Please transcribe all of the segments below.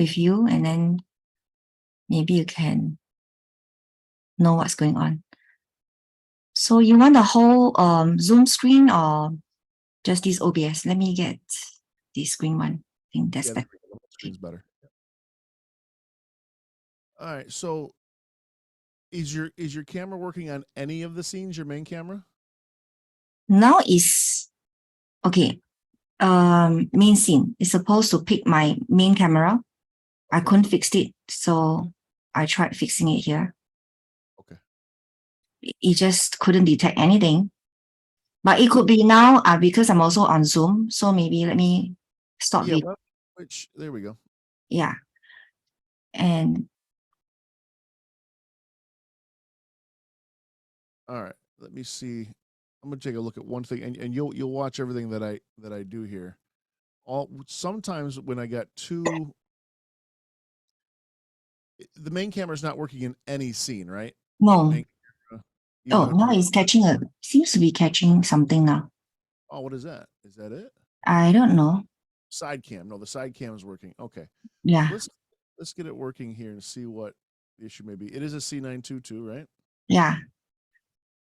with you, and then maybe you can know what's going on. So you want the whole Zoom screen or just this OBS? Let me get the screen one. I think that's better. The screen's better. All right. So is your camera working on any of the scenes, your main camera? Now is okay. Main scene is supposed to pick my main camera. Okay. I couldn't fix it, so I tried fixing it here. Okay. It just couldn't detect anything. But it could be now because I'm also on Zoom. So maybe let me stop it. There we go. Yeah. And all right, let me see. I'm gonna take a look at one thing, and you'll watch everything that I do here. Sometimes when I got two, the main camera is not working in any scene, right? No. Now it's catching seems to be catching something now. Oh, what is that? Is that it? I don't know. Side cam. No, the side cam is working. Okay. Yeah. Let's get it working here and see what the issue may be. It is a C922, right? Yeah.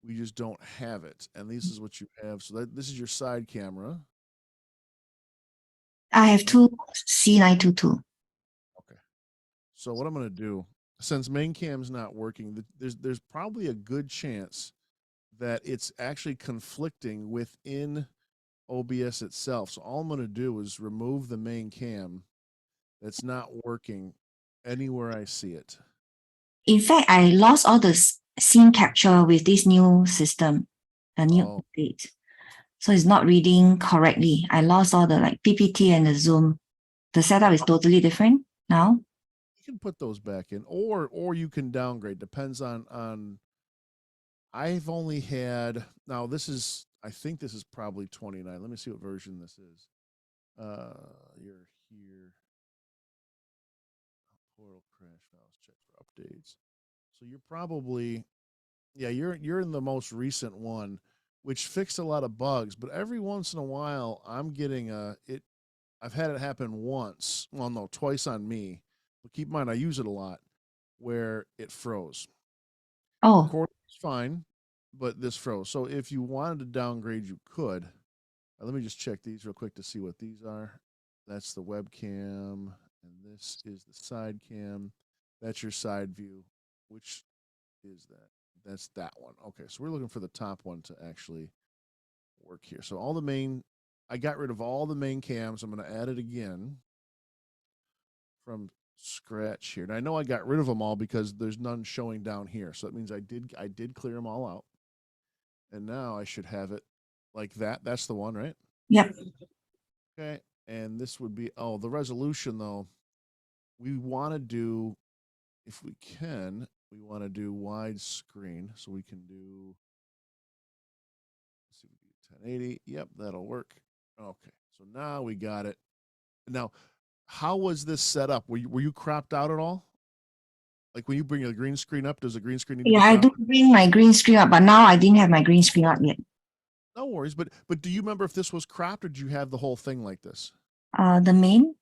We just don't have it, and this is what you have. So this is your side camera. I have two C922. Okay. So what I'm going to do, since main cam's not working, there's probably a good chance that it's actually conflicting within OBS itself. So all I'm going to do is remove the main cam that's not working anywhere I see it. In fact, I lost all the scene capture with this new system, the new update. So it's not reading correctly. I lost all the PPT and the Zoom. The setup is totally different now. You can put those back in, or you can downgrade. Depends on. I've only had, now I think this is probably 29. Let me see what version this is. You're here. Portal crash files, check for updates. So you're probably, yeah, you're in the most recent one, which fixed a lot of bugs. But every once in a while, I'm getting I've had it happen once. Well, no, twice on me. But keep in mind, I use it a lot, where it froze. Oh, recording is fine, but this froze. So if you wanted to downgrade, you could. Let me just check these real quick to see what these are. That's the webcam, and this is the side cam. That's your side view. Which is that? That's that one. Okay, so we're looking for the top one to actually work here. So I got rid of all the main cams. I'm going to add it again from scratch here. And I know I got rid of them all because there's none showing down here. So that means I did clear them all out. And now I should have it like that. That's the one, right? Yep. Okay. And this would be, the resolution though, we want to do, if we can, we want to do widescreen. So we can do, let's see, 1080. Yep, that'll work. Okay. So now we got it. Now, how was this set up? Were you cropped out at all? Like when you bring the green screen up, does the green screen need to be I do bring my green screen up, but now I didn't have my green screen up yet. No worries, but do you remember if this was cropped or did you have the whole thing like this? The main?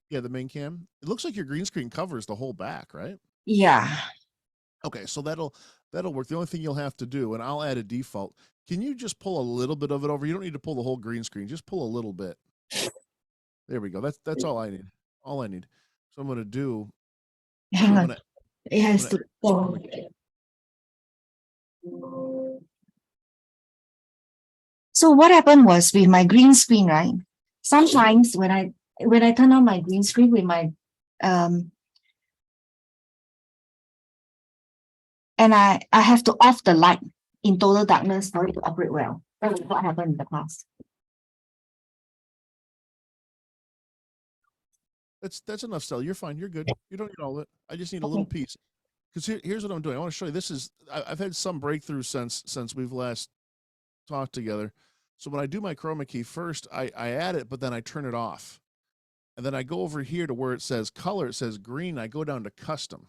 Yeah, the main cam. It looks like your green screen covers the whole back, right? Yeah. Okay, so that'll work. The only thing you'll have to do, and I'll add a default. Can you just pull a little bit of it over? You don't need to pull the whole green screen. Just pull a little bit. There we go. That's all I need. All I need. So I'm gonna do. Hang on. It has to. So what happened was with my green screen, right? Sometimes when I turn on my green screen with my and I have to off the light in total darkness for it to operate well. That's what happened in the past. That's enough, Stella. You're fine. You're good. You don't need all of it. I just need a little piece. Because here's what I'm doing. I want to show you. I've had some breakthroughs since we've last talked together. So when I do my chroma key, first I add it, but then I turn it off. And then I go over here to where it says color, it says green. I go down to custom.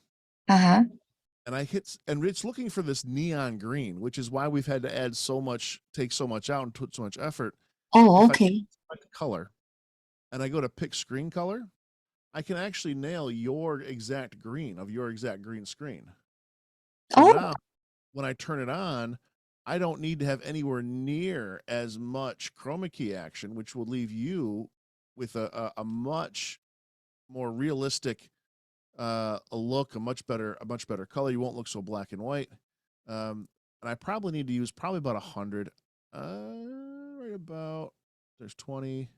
Uh-huh. And and it's looking for this neon green, which is why we've had to take so much out and put so much effort. Oh, okay. If I color, and I go to pick screen color, I can actually nail your exact green of your exact green screen. So Oh, now when I turn it on, I don't need to have anywhere near as much chroma key action, which will leave you with a much more realistic a look, a much better color. You won't look so black and white. And I probably need to use probably about 100. Right about there's 20.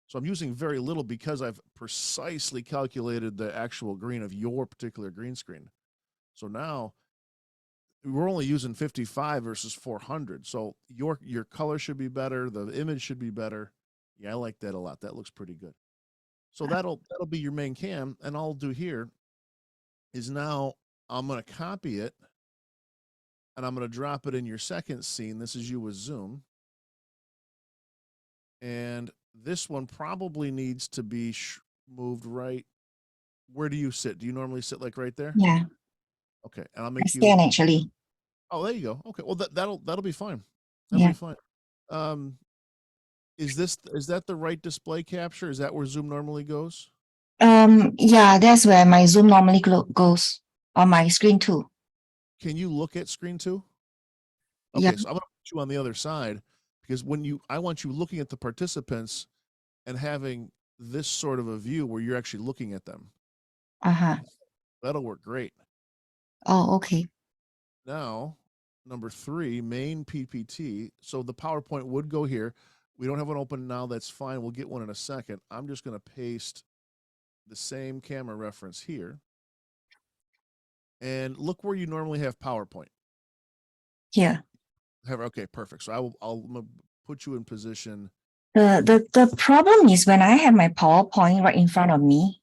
So I'm using very little because I've precisely calculated the actual green of your particular green screen. So now we're only using 55 versus 400. So your color should be better, the image should be better. Yeah, I like that a lot. That looks pretty good. So that'll be your main cam, and all I'll do here is now I'm going to copy it and I'm going to drop it in your second scene. This is you with Zoom. And this one probably needs to be moved right. Where do you sit? Do you normally sit like right there? yeah. Okay. And I'll I make you. stand actually. Oh, there you go. Okay. Well, that'll be fine. That'll Yeah. be fine. Um, is that the right display capture? Is that where Zoom normally goes? Yeah, that's where my Zoom normally goes on my screen too. Can you look at screen two? Yeah. Okay, so I'm gonna put you on the other side because I want you looking at the participants and having this sort of a view where you're actually looking at them. Uh-huh. That'll work great. Oh, okay. Now, number 3, main PPT. So the PowerPoint would go here. We don't have one open now. That's fine. We'll get one in a second. I'm just going to paste the same camera reference here. And look where you normally have PowerPoint. Here. Okay, perfect. So I'll put you in position. The problem is when I have my PowerPoint right in front of me,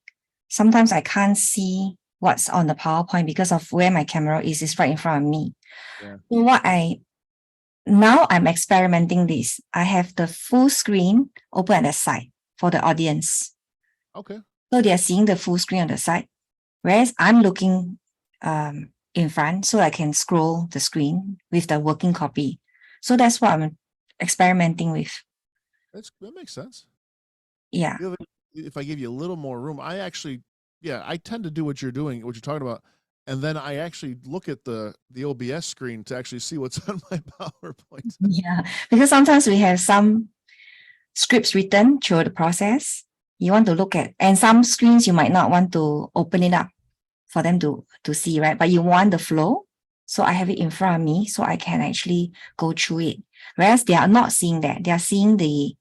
sometimes I can't see what's on the PowerPoint because of where my camera is right in front of me. Yeah. So now I'm experimenting this. I have the full screen open at the side for the audience. Okay. So they are seeing the full screen on the side, whereas I'm looking in front so I can scroll the screen with the working copy. So that's what I'm experimenting with. That makes sense. Yeah. If I give you a little more room, I tend to do what you're doing, what you're talking about, and then I actually look at the OBS screen to actually see what's on my PowerPoint. Yeah. Because sometimes we have some scripts written through the process you want to look at, and some screens you might not want to open it up for them to see, right? But you want the flow. So I have it in front of me so I can actually go through it. Whereas they are not seeing that. They are seeing the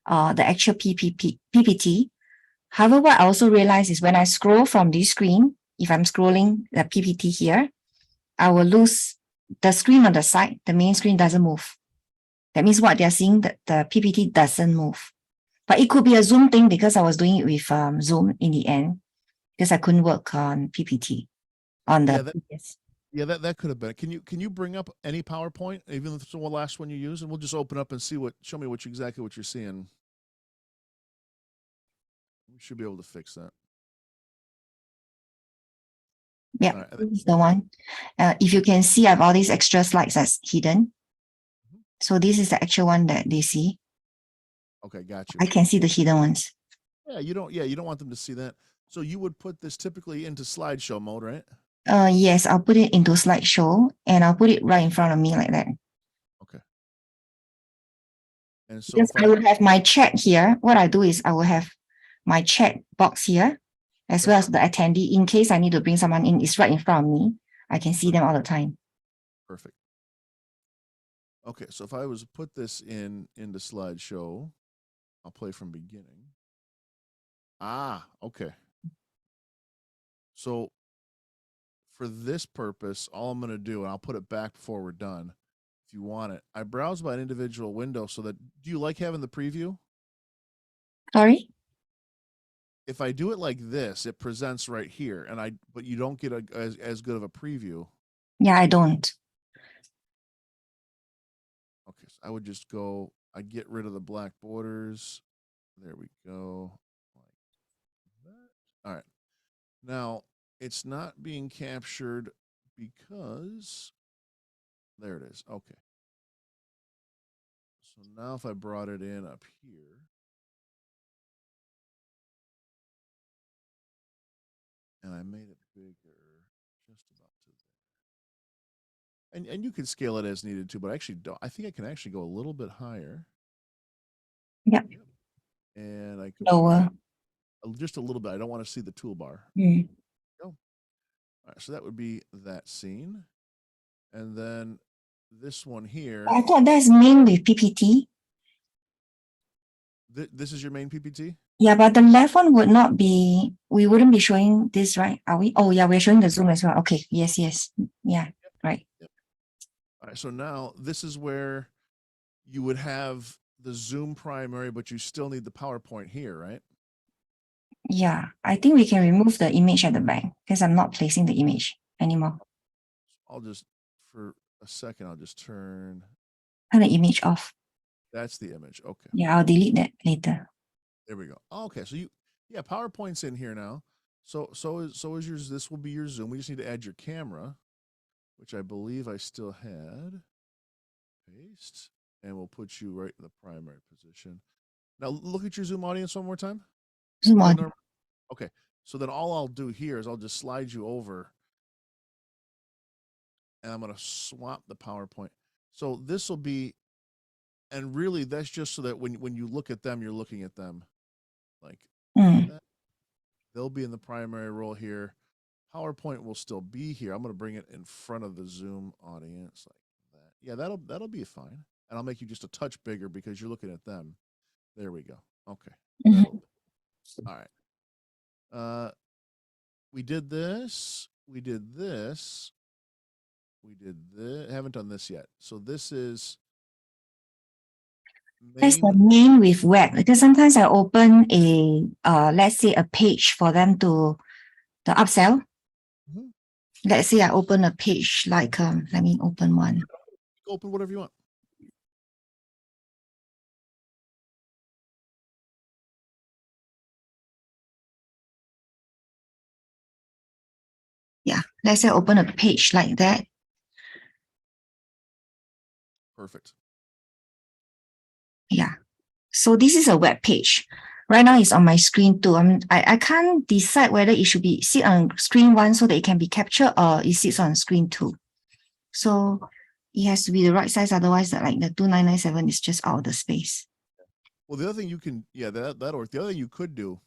actual PPT. However, what I also realize is when I scroll from this screen, if I'm scrolling the PPT here, I will lose the screen on the side. The main screen doesn't move. That means what they're seeing, that the PPT doesn't move. But it could be a Zoom thing because I was doing it with Zoom in the end because I couldn't work on PPT on the previous. That could have been. Can you bring up any PowerPoint, even if it's the last one you use, and we'll just open up and show me exactly what you're seeing. We should be able to fix that. Yeah, right. this is the one. If you can see, I have all these extra slides that's hidden. So this is the actual one that they see. Okay, got you. I can see the hidden ones. You don't want them to see that. So you would put this typically into slideshow mode, right? Yes, I'll put it into slideshow and I'll put it right in front of me like that. Okay. And so because I will have my chat here. What I do is I will have my chat box here, as well as the attendee. In case I need to bring someone in, it's right in front of me. I can see them all the time. Perfect. Okay, so if I was to put this into slideshow, I'll play from beginning. Okay. So for this purpose, all I'm going to do, and I'll put it back before we're done, if you want it, I browse by an individual window so that, do you like having the preview? Sorry? If I do it like this, it presents right here, but you don't get as good of a preview. Yeah, I don't. Okay, so I would just I get rid of the black borders. There we go. Like that. All right. Now, it's not being captured because there it is. Okay. So now if I brought it in up here, and I made it bigger, just about to there. And you can scale it as needed too, but I actually don't. I think I can actually go a little bit higher. Yep. And I can Lower. just a little bit. I don't want to see the toolbar. Mm. Go. All right, so that would be that scene, and then this one here. I thought that's main with PPT. This is your main PPT. Yeah, but the left one would not be, we wouldn't be showing this, right? Are we? Oh, yeah, we're showing the Zoom as well. Okay. Yes, yes. Yeah, right. Yep. All right, so now this is where you would have the Zoom primary, but you still need the PowerPoint here, right? Yeah, I think we can remove the image at the back because I'm not placing the image anymore. I'll just, for a second, I'll just turn the image off. That's the image. Okay. Yeah, I'll delete that later. There we go. Okay, so yeah, PowerPoint's in here now. So is yours. This will be your Zoom. We just need to add your camera, which I believe I still had. Paste, and we'll put you right in the primary position. Now look at your Zoom audience one more time. Zoom on. Okay, so then all I'll do here is I'll just slide you over, and I'm going to swap the PowerPoint. So this will be, and really that's just so that when you look at them, you're looking at them like that. They'll be in the primary role here. PowerPoint will still be here. I'm going to bring it in front of the Zoom audience like that. Yeah, that'll be fine. And I'll make you just a touch bigger because you're looking at them. There we go. Okay. All right. We did this. We did this. We did this. Haven't done this yet. So this is That's the main with web, because sometimes I open a let's say a page for them to the upsell. Let's say I open a page like let me open one. Open whatever you want. Yeah, let's say I open a page like that. Perfect. Yeah. So this is a web page. Right now it's on my screen too. I can't decide whether it should be sit on screen one so that it can be captured or it sits on screen two. So it has to be the right size. Otherwise, like the 2997 is just out of the space. Well, the other thing you can, yeah, that'll work. The other thing you could do,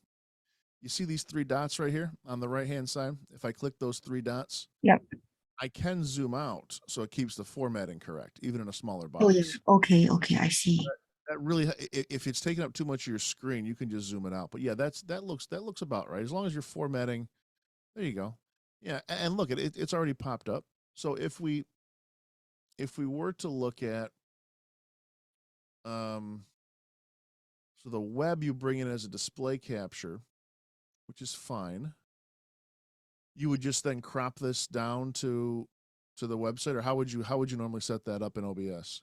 you see these three dots right here on the right-hand side? If I click those three dots, yep, I can zoom out so it keeps the formatting correct, even in a smaller box. Oh, yeah. Okay, I see. That really, if it's taking up too much of your screen, you can just zoom it out. But yeah, that looks about right. As long as you're formatting, there you go. Yeah, and look, it's already popped up. So if we were to look at, so the web you bring in as a display capture, which is fine. You would just then crop this down to the website, or how would you normally set that up in OBS?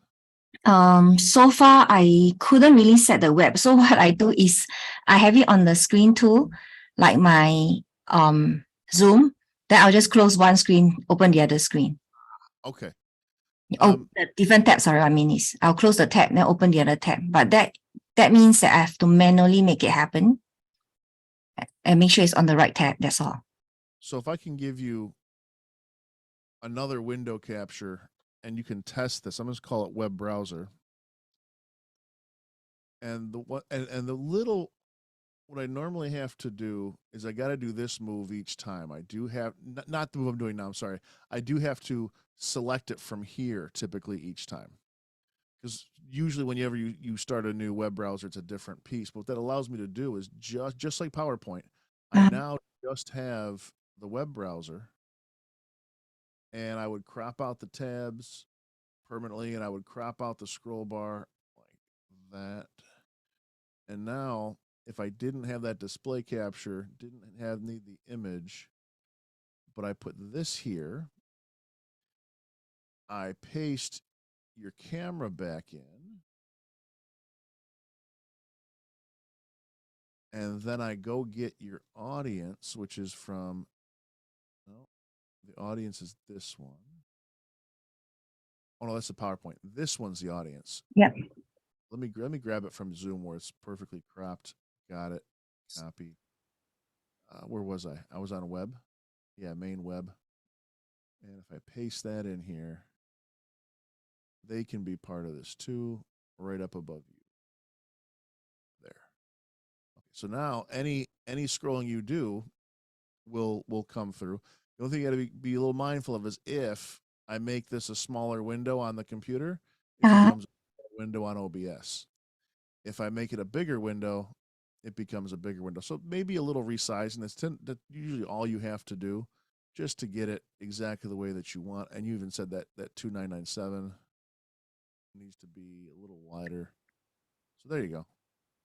So far I couldn't really set the web. So what I do is I have it on the screen too, like my Zoom. Then I'll just close one screen, open the other screen. Okay. The different tabs. Sorry, I mean is I'll close the tab, then open the other tab. But that means that I have to manually make it happen and make sure it's on the right tab. That's all. So if I can give you another window capture and you can test this, I'm going to call it web browser. And the little, what I normally have to do is I got to do this move each time. I do have, not the move I'm doing now, I'm sorry. I do have to select it from here typically each time. Because usually whenever you start a new web browser, it's a different piece. But what that allows me to do is just like PowerPoint, I now just have the web browser, and I would crop out the tabs permanently, and I would crop out the scroll bar like that. And now, if I didn't have that display capture, didn't need the image, but I put this here, I paste your camera back in, and then I go get your audience, which is from, no, the audience is this one. Oh no, that's the PowerPoint. This one's the audience. Yep. Let me grab it from Zoom where it's perfectly cropped. Got it. Copy. where was I? I was on web. Yeah, main web. And if I paste that in here, they can be part of this too, right up above you. There. Okay, so now any scrolling you do will come through. The only thing you got to be a little mindful of is if I make this a smaller window on the computer, it Uh, becomes a window on OBS. If I make it a bigger window, it becomes a bigger window. So maybe a little resizing. That's usually all you have to do, just to get it exactly the way that you want. And you even said that 2997 needs to be a little wider. So there you go.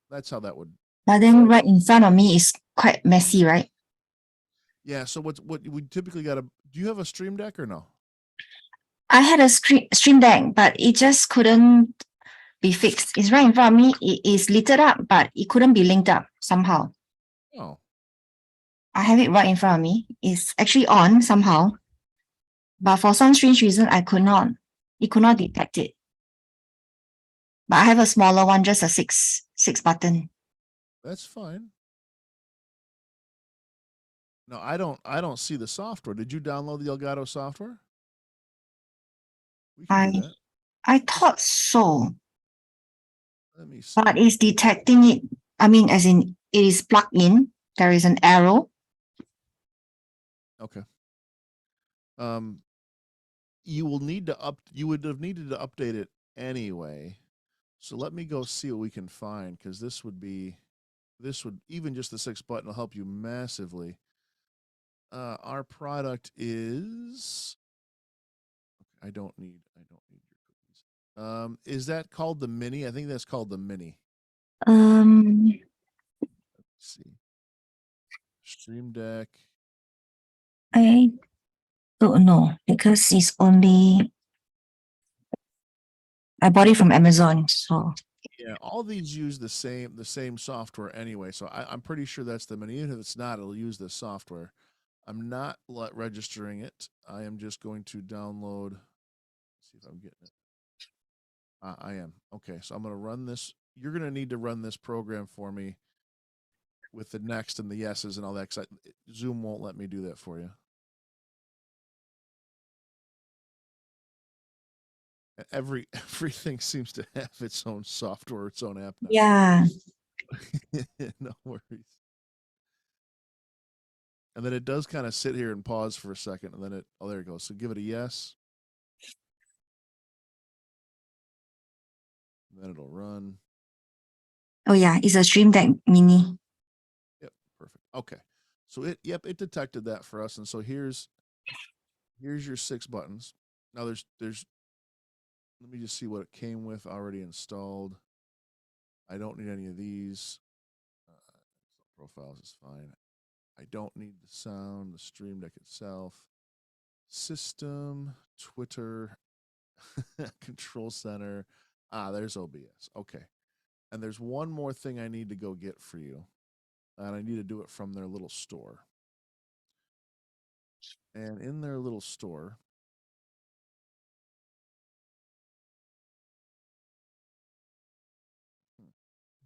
That's how that would. but then right in front of me is quite messy, right? Yeah. So what we typically got to? Do you have a Stream Deck or no? I had a stream deck, but it just couldn't be fixed. It's right in front of me. It is lit up, but it couldn't be linked up somehow. Oh. I have it right in front of me. It's actually on somehow, but for some strange reason, I could not. It could not detect it. But I have a smaller one, just a six button. That's fine. No, I don't see the software. Did you download the Elgato software? We can do that. I thought so, Let me see. but it's detecting it. I mean, as in it is plugged in. There is an arrow. Okay. You will need to you would have needed to update it anyway. So let me go see what we can find, because this would even just the 6 button will help you massively. Our product is I don't need your cookies. Is that called the mini? I think that's called the mini. Um, Let's see. Stream Deck. I don't know because it's only I bought it from Amazon. So Yeah, all these use the same software anyway. So I'm pretty sure that's the mini. Even if it's not, it'll use this software. I'm not registering it. I am just going to download. See if I'm getting it. I am. Okay, so I'm going to run this. You're going to need to run this program for me with the next and the yeses and all that, because Zoom won't let me do that for you. Everything seems to have its own software, its own app now. yeah. No worries. And then it does kind of sit here and pause for a second, and then there it goes. So give it a yes. And then it'll run. Oh yeah, it's a Stream Deck Mini. Yep, perfect. Okay. So it detected that for us. And so here's your 6 buttons. Now there's let me just see what it came with already installed. I don't need any of these. Profiles is fine. I don't need the sound, the Stream Deck itself. System, Twitter, Control Center. There's OBS. Okay. And there's one more thing I need to go get for you. And I need to do it from their little store. And in their little store,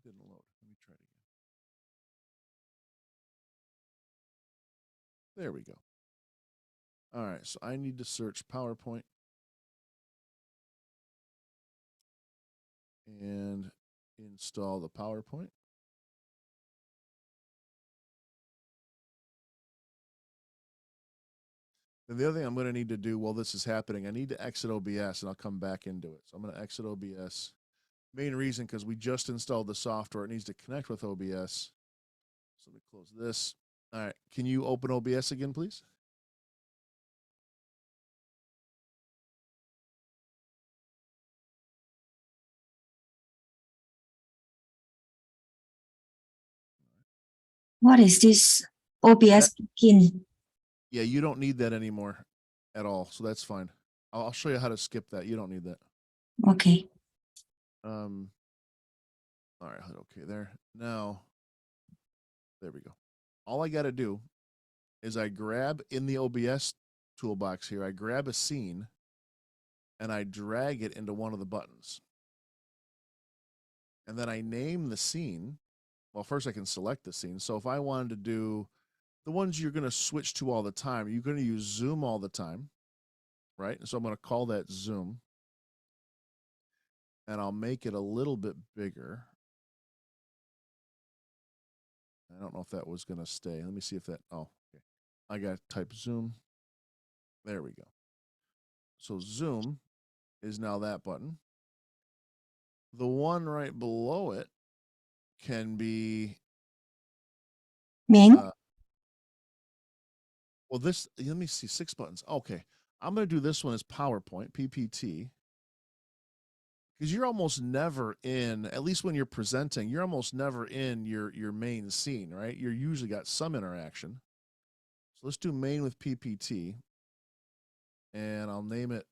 didn't load. Let me try it again. There we go. All right, so I need to search PowerPoint and install the PowerPoint. And the other thing I'm going to need to do while this is happening, I need to exit OBS, and I'll come back into it. So I'm going to exit OBS. Main reason, because we just installed the software. It needs to connect with OBS. So let me close this. All right. Can you open OBS again, please? What is this OBS plugin? Yeah, you don't need that anymore at all. So that's fine. I'll show you how to skip that. You don't need that. Okay. All right. Okay. There. Now, there we go. All I got to do is I grab in the OBS toolbox here, I grab a scene and I drag it into one of the buttons. And then I name the scene. Well, first I can select the scene. So if I wanted to do the ones you're going to switch to all the time. You're going to use Zoom all the time, right? So I'm going to call that Zoom. And I'll make it a little bit bigger. I don't know if that was going to stay. Let me see if that, oh, okay. I got to type Zoom. There we go. So Zoom is now that button. The one right below it can be Ming? well, this, let me see, 6 buttons. Okay. I'm going to do this one as PowerPoint, PPT. Because you're almost never in, at least when you're presenting, you're almost never in your main scene, right? You're usually got some interaction. So let's do main with PPT. And I'll name it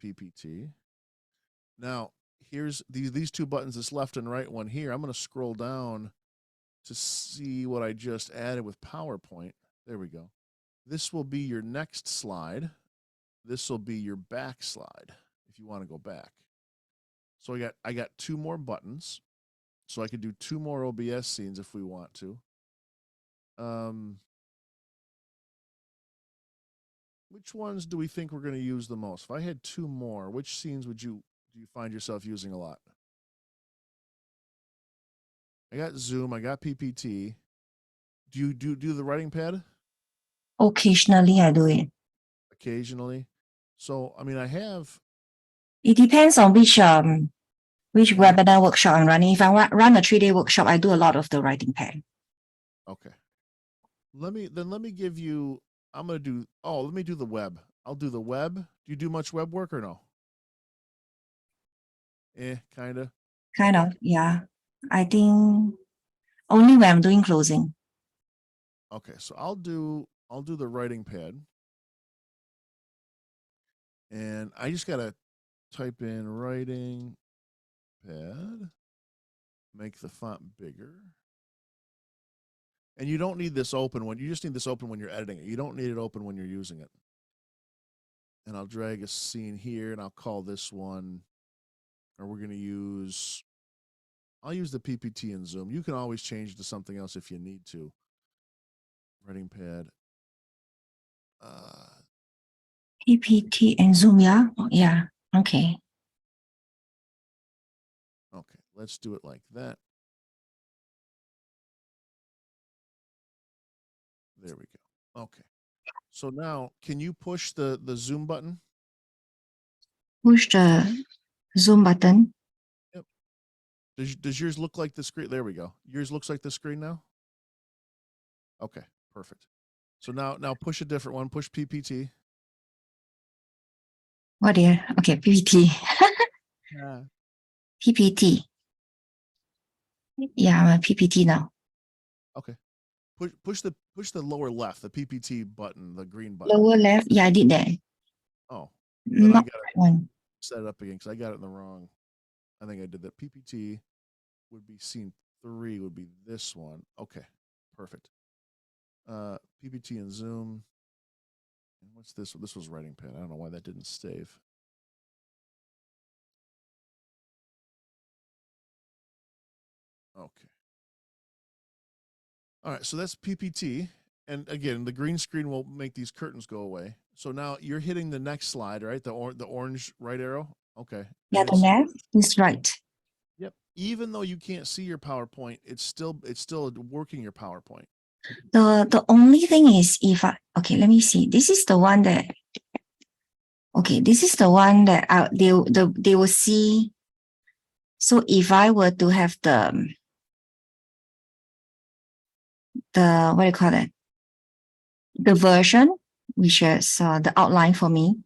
PPT. Now, here's these 2 buttons, this left and right one here. I'm going to scroll down to see what I just added with PowerPoint. There we go. This will be your next slide. This will be your back slide if you want to go back. So I got 2 more buttons. So I could do 2 more OBS scenes if we want to. Which ones do we think we're going to use the most? If I had 2 more, which scenes do you find yourself using a lot? I got Zoom, I got PPT. Do you do the writing pad? Occasionally, I do it. Occasionally. So, I mean, I have. It depends on which webinar workshop I'm running. If I run a 3-day workshop, I do a lot of the writing pad. Okay. Let me give you. I'm gonna do. Oh, let me do the web. I'll do the web. Do you do much web work or no? Kinda. Kind of, yeah. I think only when I'm doing closing. Okay, so I'll do the writing pad. And I just gotta type in writing pad, make the font bigger. And you don't need this open you just need this open when you're editing it. You don't need it open when you're using it. And I'll drag a scene here and I'll call this one, or we're gonna use, I'll use the PPT in Zoom. You can always change it to something else if you need to. Writing pad. PPT and Zoom, yeah? Yeah, okay. Okay, let's do it like that. There we go. Okay. So now, can you push the Zoom button? Push the Zoom button. Yep. Does yours look like the screen? There we go. Yours looks like the screen now? Okay, perfect. So now push a different one. Push PPT. What dear? Okay, PPT. Yeah. PPT. Yeah, I'm a PPT now. Okay. Push the lower left, the PPT button, the green button. Lower left. Yeah, I did that. Oh, then I Not got that one. set it up again because I got it in the wrong. I think I did that. PPT would be scene 3 would be this one. Okay, perfect. PPT and Zoom. And what's this? This was writing pad. I don't know why that didn't save. Okay. All right, so that's PPT. And again, the green screen will make these curtains go away. So now you're hitting the next slide, right? The orange right arrow. Okay. Yeah, the left is right. Yep. Even though you can't see your PowerPoint, it's still working your PowerPoint. The only thing is if okay, let me see. This is the one that they will see. So if I were to have the what do you call it? The version, which is the outline for me.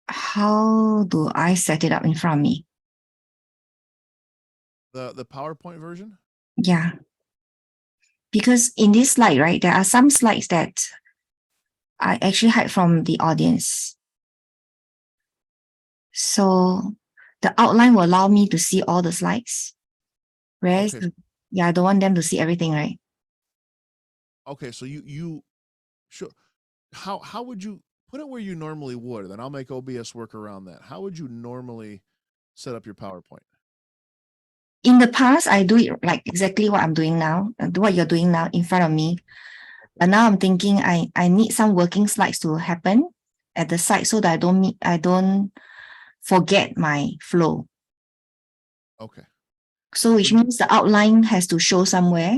How do I set it up in front of me? The PowerPoint version? Yeah. Because in this slide, right, there are some slides that I actually hide from the audience. So the outline will allow me to see all the slides. Whereas, Okay. yeah, I don't want them to see everything, right? Okay, so you sure how would you put it where you normally would? Then I'll make OBS work around that. How would you normally set up your PowerPoint? In the past, I do it like exactly what I'm doing now, what you're doing now in front of me. But now I'm thinking I need some working slides to happen at the side so that I don't forget my flow. Okay. So which means the outline has to show somewhere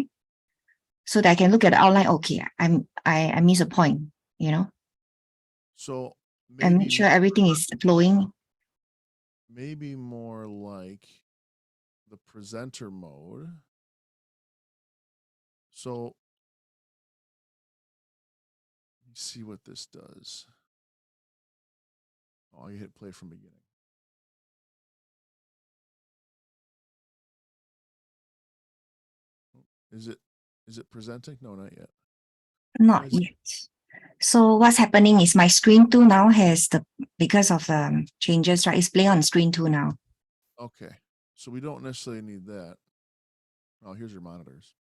so that I can look at the outline. Okay, I miss a point, you know, So and make sure everything is flowing. Maybe more like the presenter mode. So let me see what this does. Oh, you hit play from beginning. Is it presenting? No, not yet. Not yet. So what's happening is my screen 2 now has because of the changes, right? It's playing on screen 2 now. Okay. So we don't necessarily need that. Oh, here's your monitors.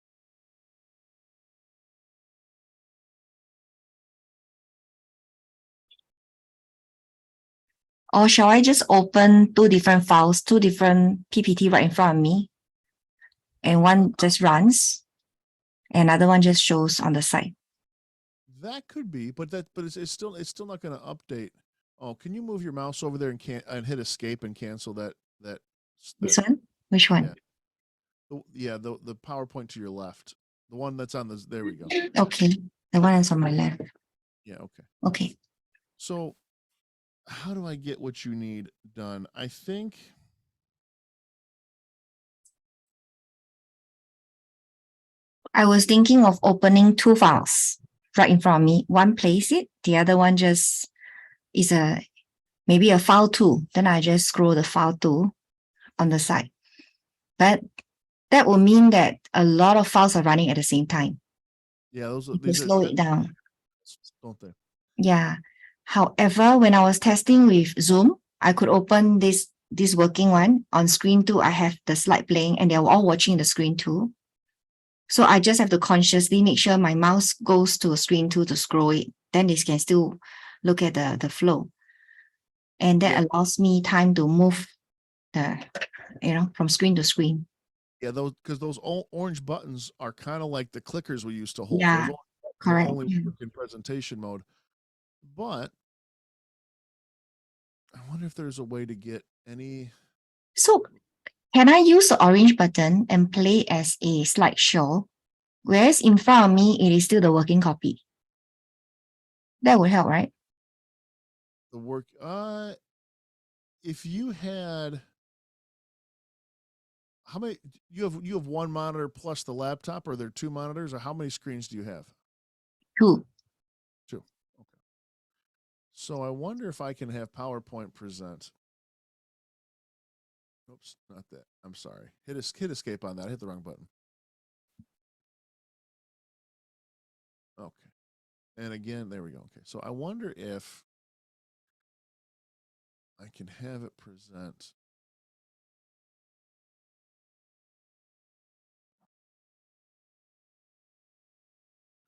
Or shall I just open 2 different files, 2 different PPT right in front of me? And one just runs, and another one just shows on the side. That could be, but it's still not going to update. Oh, can you move your mouse over there and hit escape and cancel that? This one? Which one? Yeah, the PowerPoint to your left. The one that's on there we go. Okay. The one that's on my left. Yeah, okay. Okay. So how do I get what you need done? I think I was thinking of opening 2 files right in front of me. One plays it, the other one just is maybe a file 2. Then I just scroll the file 2 on the side. But that will mean that a lot of files are running at the same time. Yeah, these slow it down. Don't they? Yeah. However, when I was testing with Zoom, I could open this working one on screen 2. I have the slide playing and they're all watching the screen 2. So I just have to consciously make sure my mouse goes to screen 2 to scroll it. Then they can still look at the flow. And that allows me time to move from screen to screen. Yeah, those orange buttons are kind of like the clickers we used to hold. Yeah, correct. Only work in presentation mode. But I wonder if there's a way to get any. So can I use the orange button and play as a slideshow, whereas in front of me, it is still the working copy? That would help, right? The work, if you had, how many, you have one monitor plus the laptop, or are there 2 monitors, or how many screens do you have? 2. 2. Okay. So I wonder if I can have PowerPoint present. Oops, not that. I'm sorry. Hit escape on that. I hit the wrong button. Okay. And again, there we go. Okay. So I wonder if I can have it present.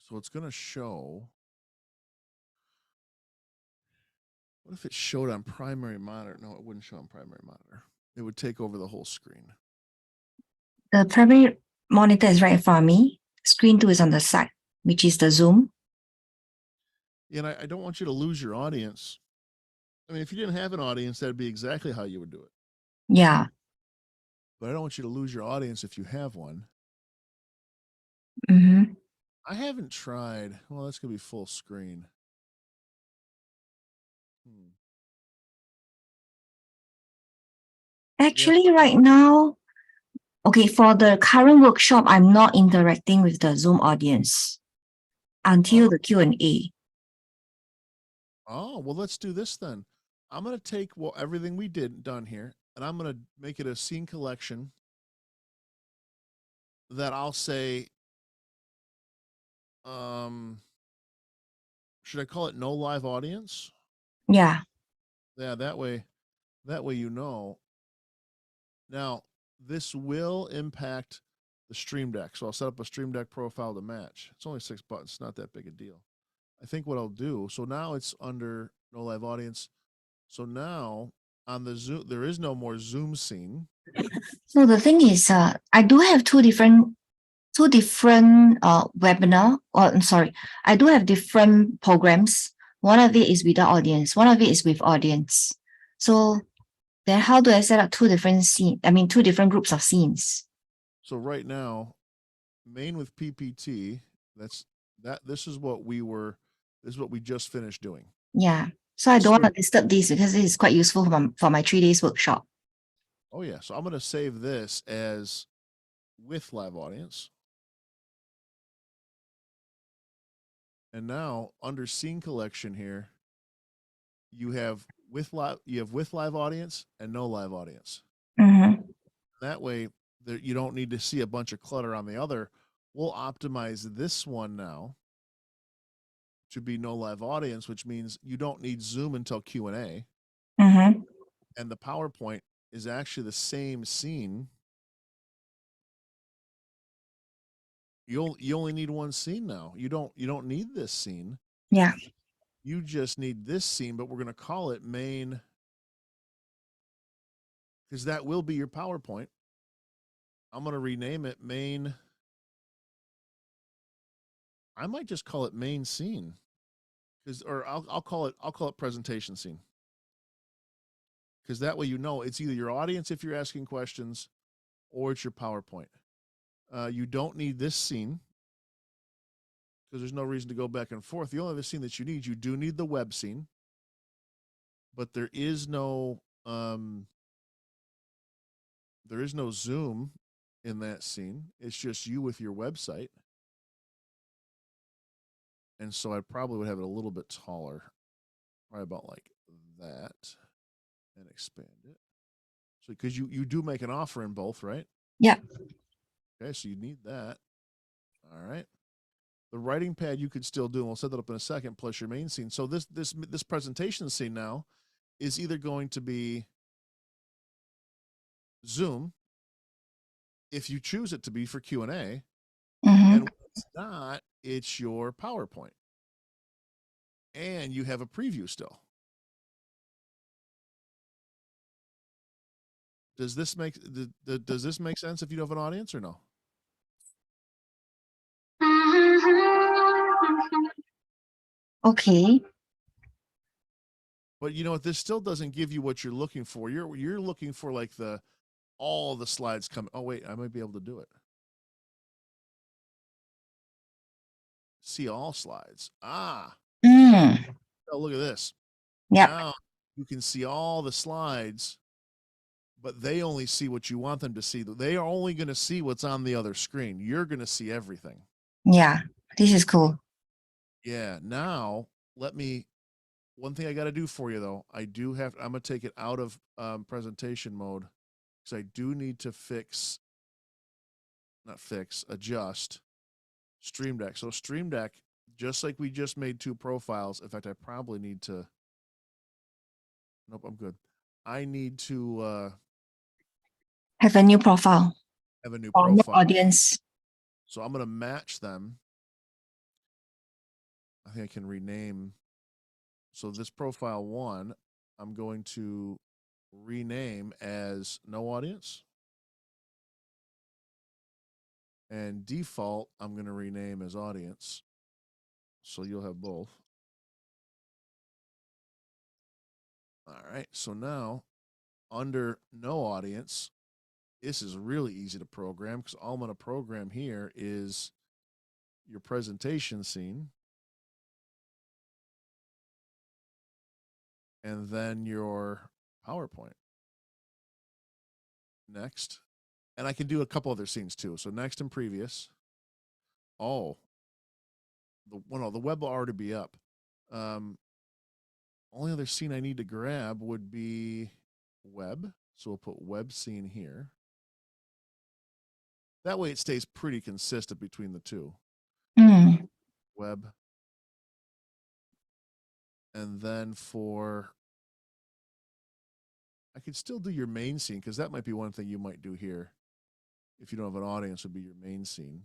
So it's going to show. What if it showed on primary monitor? No, it wouldn't show on primary monitor. It would take over the whole screen. The primary monitor is right in front of me. Screen 2 is on the side, which is the Zoom. And I don't want you to lose your audience. I mean, if you didn't have an audience, that'd be exactly how you would do it. Yeah. But I don't want you to lose your audience if you have one. Mm-hmm. I haven't tried. Well, that's going to be full screen. Actually, right now, okay, for the current workshop, I'm not interacting with the Zoom audience until the Q&A. Oh, well, let's do this then. I'm going to take everything we done here, and I'm going to make it a scene collection that I'll say, should I call it no live audience? Yeah. Yeah, that way you know. Now, this will impact the Stream Deck. So I'll set up a Stream Deck profile to match. It's only 6 buttons. It's not that big a deal. I think what I'll do, so now it's under no live audience. So now on the Zoom, there is no more Zoom scene. So the thing is, I do have two different webinar, or I'm sorry, I do have different programs. One of it is without audience, one of it is with audience. So then how do I set up two different groups of scenes? So right now, main with PPT, this is what we just finished doing. Yeah. So I don't want to disturb this because this is quite useful for my 3 days workshop. Oh yeah. So I'm going to save this as with live audience. And now under scene collection here, you have with live audience and no live audience. Mm-hmm. That way you don't need to see a bunch of clutter on the other. We'll optimize this one now to be no live audience, which means you don't need Zoom until Q&A. Mm-hmm. And the PowerPoint is actually the same scene. You only need one scene now. You don't need this scene. Yeah. You just need this scene, but we're going to call it main because that will be your PowerPoint. I'm going to rename it main. I might just call it main scene or I'll call it presentation scene. Because that way it's either your audience if you're asking questions or it's your PowerPoint. You don't need this scene because there's no reason to go back and forth. The only other scene that you do need the web scene, but there is no Zoom in that scene. It's just you with your website. And so I probably would have it a little bit taller, probably about like that, and expand it. So because you do make an offer in both, right? Yeah. Okay, so you need that. All right. The writing pad you could still do, and we'll set that up in a second, plus your main scene. So this presentation scene now is either going to be Zoom, if you choose it to be for Q&A, Mm-hmm. and when it's not, it's your PowerPoint. And you have a preview still. Does this make sense if you have an audience or no? Okay. But you know what? This still doesn't give you what you're looking for. You're looking for like all the slides come. Oh wait, I might be able to do it. See all slides. Ah. Oh, look at this. Yeah. Now you can see all the slides, but they only see what you want them to see. They are only going to see what's on the other screen. You're going to see everything. Yeah. This is cool. Yeah. Now one thing I got to do for you though, I'm going to take it out of presentation mode because I do need to adjust Stream Deck. So Stream Deck, just like we just made two profiles. In fact, I probably need to. Nope, I'm good. I need to Have a new profile. have a new Or profile. audience. So I'm going to match them. I think I can rename. So this profile 1, I'm going to rename as no audience. And default, I'm going to rename as audience. So you'll have both. All right. So now under no audience, this is really easy to program because all I'm going to program here is your presentation scene and then your PowerPoint. Next. And I can do a couple other scenes too. So next and previous. Oh, the web will already be up. Only other scene I need to grab would be web. So we'll put web scene here. That way it stays pretty consistent between the two. Web. And then I could still do your main scene because that might be one thing you might do here. If you don't have an audience, would be your main scene.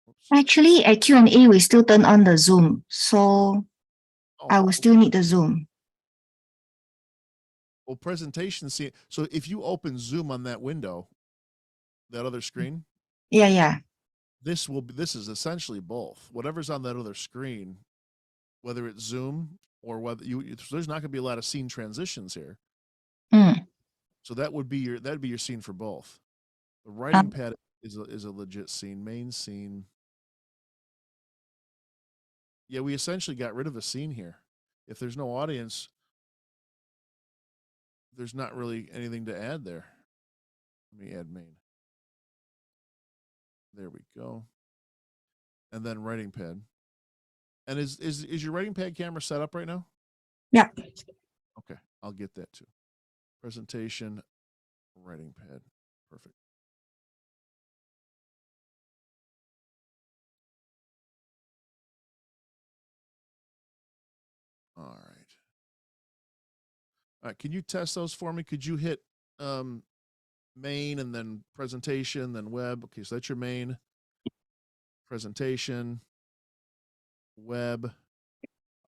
Oops. Actually, at Q&A, we still turn on the Zoom. So I will still need the Zoom. Well, presentation scene. So if you open Zoom on that window, that other screen, Yeah. this is essentially both. Whatever's on that other screen, whether it's Zoom or whether there's not going to be a lot of scene transitions here. Mm. So that'd be your scene for both. The writing pad is a legit scene, main scene. Yeah, we essentially got rid of a scene here. If there's no audience, there's not really anything to add there. Let me add main. There we go. And then writing pad. And is your writing pad camera set up right now? Yeah. Okay, I'll get that too. Presentation, writing pad. Perfect. All right. All right, can you test those for me? Could you hit main and then presentation, then web? Okay, so that's your main. Presentation, web.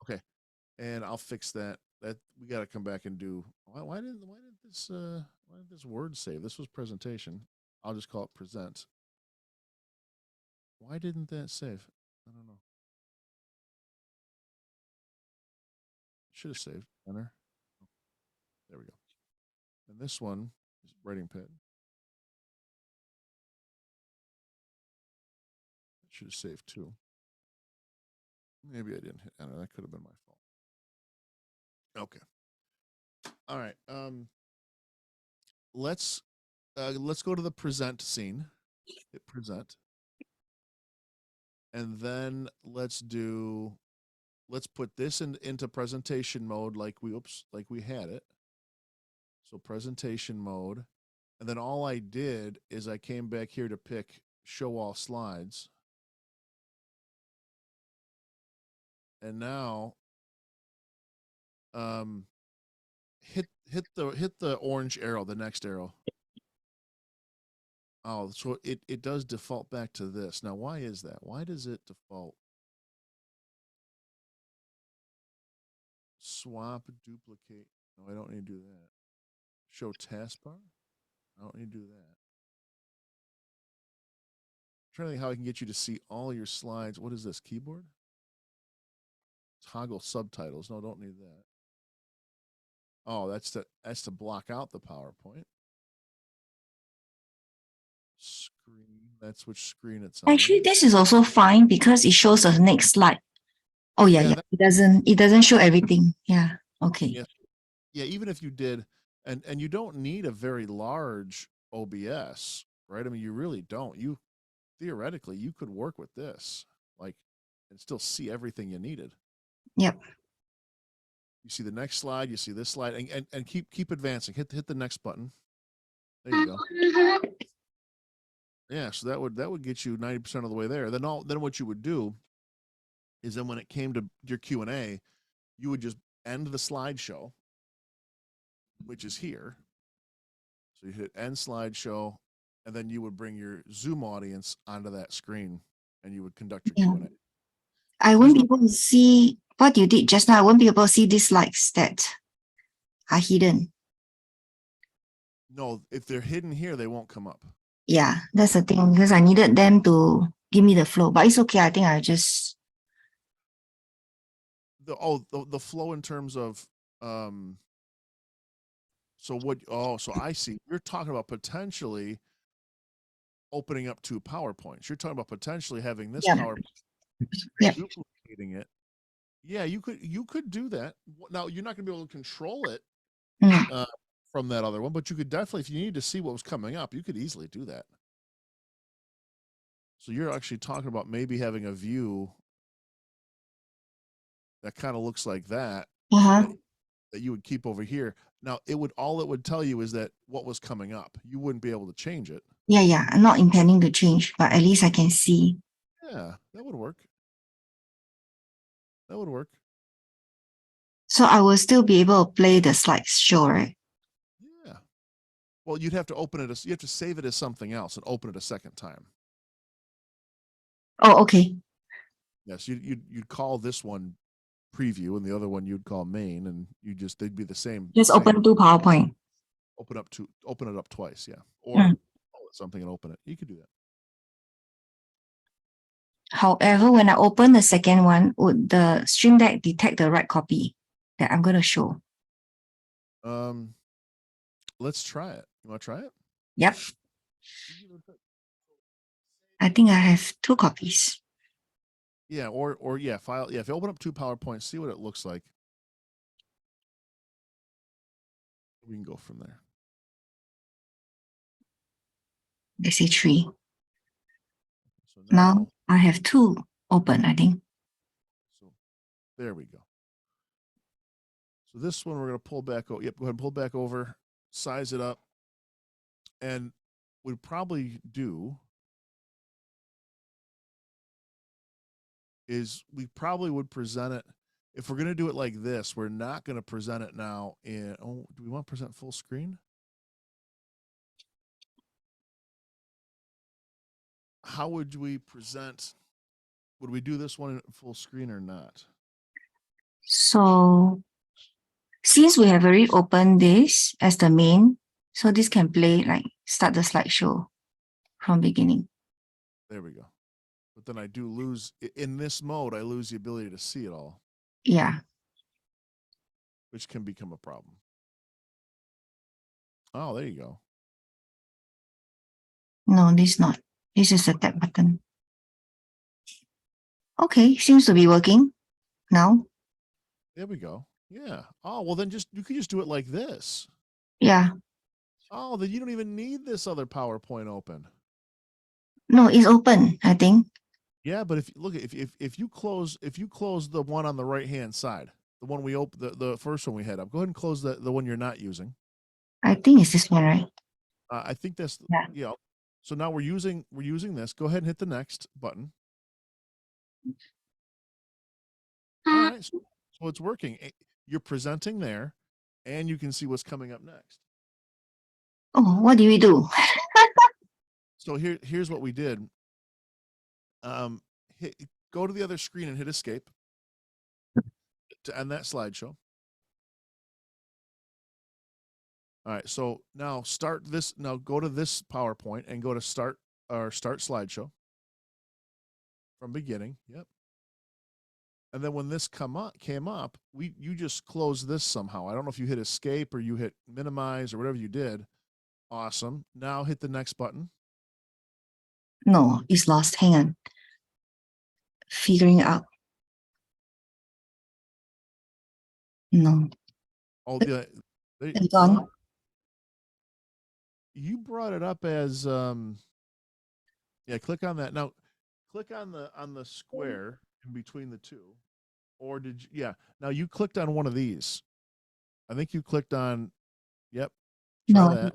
Okay, and I'll fix that. That we got to come back and do. Why did this word save? This was presentation. I'll just call it present. Why didn't that save? I don't know. Should have saved. Enter. There we go. And this one is writing pad. Should have saved too. Maybe I didn't hit enter. That could have been my fault. Okay. All right. Let's go to the present scene. Hit present. And then let's put this into presentation mode like we had it. So presentation mode. And then all I did is I came back here to pick show all slides. And now hit the orange arrow, the next arrow. Oh, so it does default back to this. Now, why is that? Why does it default? Swap, duplicate. No, I don't need to do that. Show taskbar. I don't need to do that. I'm trying to think how I can get you to see all your slides. What is this? Keyboard? Toggle subtitles. No, don't need that. Oh, that's to block out the PowerPoint. Screen. That's which screen it's on. Actually, this is also fine because it shows the next slide. Oh yeah. It doesn't show everything. Yeah. Okay. Yeah, even if you did, and you don't need a very large OBS, right? I mean, you really don't. You theoretically you could work with this, like, and still see everything you needed. Yep. You see the next slide, you see this slide, and keep advancing. Hit the next button. There you go. Yeah, so that would get you 90% of the way there. Then what you would do is then when it came to your Q&A, you would just end the slideshow, which is here. So you hit end slideshow, and then you would bring your Zoom audience onto that screen, and you would conduct your Q&A. I won't be able to see what you did just now. I won't be able to see these slides that are hidden. No, if they're hidden here, they won't come up. Yeah, that's the thing, because I needed them to give me the flow, but it's okay. I think I just the flow in terms of so I see you're talking about potentially opening up two PowerPoints. You're talking about potentially having this PowerPoint, duplicating it. Yeah, you could do that. Now you're not going to be able to control it from that other one, but you could definitely, if you needed to see what was coming up, you could easily do that. So you're actually talking about maybe having a view that kind of looks like that, that you would keep over here. Now all it would tell you is that what was coming up. You wouldn't be able to change it. Yeah. I'm not intending to change, but at least I can see. Yeah, that would work. That would work. So I will still be able to play the slideshow, right? Yeah. Well, you'd have to open it. You have to save it as something else and open it a second time. Oh, okay. Yes, you'd call this one preview, and the other one you'd call main, and they'd be the same. Just same. open two PowerPoint. Open it up twice, yeah. Or Mm. call it something and open it. You could do that. However, when I open the second one, would the Stream Deck detect the right copy that I'm going to show? Let's try it. You want to try it? Yep. I think I have two copies. Yeah, or yeah, file. Yeah, if you open up two PowerPoints, see what it looks like. We can go from there. They say 3. So Now I have 2 open, I think. So there we go. So this one we're going to pull back. Yep, go ahead and pull back over, size it up, and we'd probably do is we probably would present it. If we're going to do it like this, we're not going to present it now in, do we want to present full screen? How would we present? Would we do this one in full screen or not? So since we have already opened this as the main, so this can play like start the slideshow from beginning. There we go. But then I do lose, in this mode, I lose the ability to see it all. Yeah. Which can become a problem. Oh, there you go. No, this is not. This is a tap button. Okay, seems to be working now. There we go. Yeah. Oh, well then you could just do it like this. Yeah. Oh, then you don't even need this other PowerPoint open. No, it's open, I think. Yeah, but if you close the one on the right hand side, the one we opened, the first one we had up, go ahead and close the one you're not using. I think it's this one, right? I think that's yeah. So now we're using this. Go ahead and hit the next button. All right, so it's working. You're presenting there, and you can see what's coming up next. Oh, what do we do? So here's what we did. Go to the other screen and hit escape to end that slideshow. All right, so now start this. Now go to this PowerPoint and go to start slideshow from beginning. Yep. And then when this came up, you just close this somehow. I don't know if you hit escape or you hit minimize or whatever you did. Awesome. Now hit the next button. No, it's lost. Hang on. Figuring out. No. Oh, It's gone. You brought it up as yeah, click on that. Now click on the square in between the two. Or did you? Yeah. Now you clicked on one of these. I think you clicked on. Yep. Try that.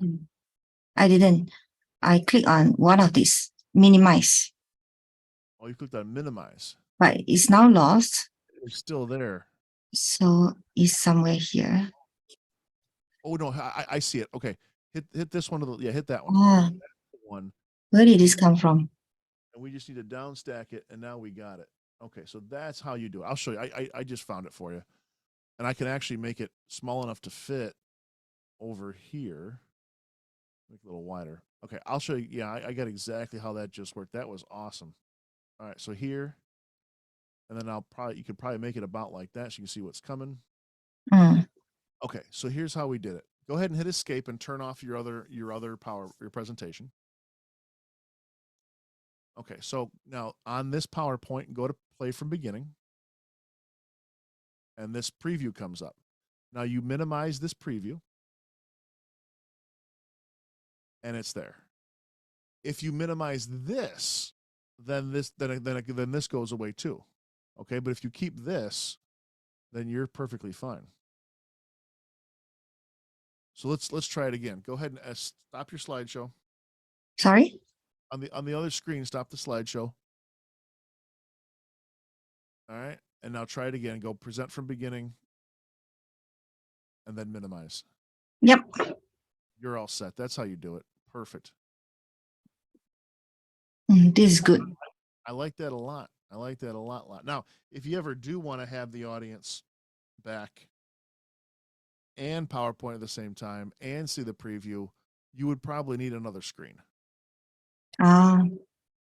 I didn't. I clicked on one of these. Minimize. Oh, you clicked on minimize. But it's now lost. It's still there. So it's somewhere here. Oh no, I see it. Okay, hit this one. Hit that one. Ah, one. Where did this come from? And we just need to down stack it, and now we got it. Okay, so that's how you do it. I'll show you. I just found it for you, and I can actually make it small enough to fit over here. Make it a little wider. Okay, I'll show you. Yeah, I got exactly how that just worked. That was awesome. All right, so here, and then you could probably make it about like that so you can see what's coming. Okay, so here's how we did it. Go ahead and hit escape and turn off your presentation. Okay, so now on this PowerPoint, go to play from beginning. And this preview comes up. Now you minimize this preview. And it's there. If you minimize this, then this goes away too. Okay, but if you keep this, then you're perfectly fine. So let's try it again. Go ahead and stop your slideshow. Sorry? On the other screen, stop the slideshow. All right, and now try it again. Go present from beginning, and then minimize. Yep. You're all set. That's how you do it. Perfect. This is good. I like that a lot. I like that a lot. Now, if you ever do want to have the audience back and PowerPoint at the same time and see the preview, you would probably need another screen. Ah,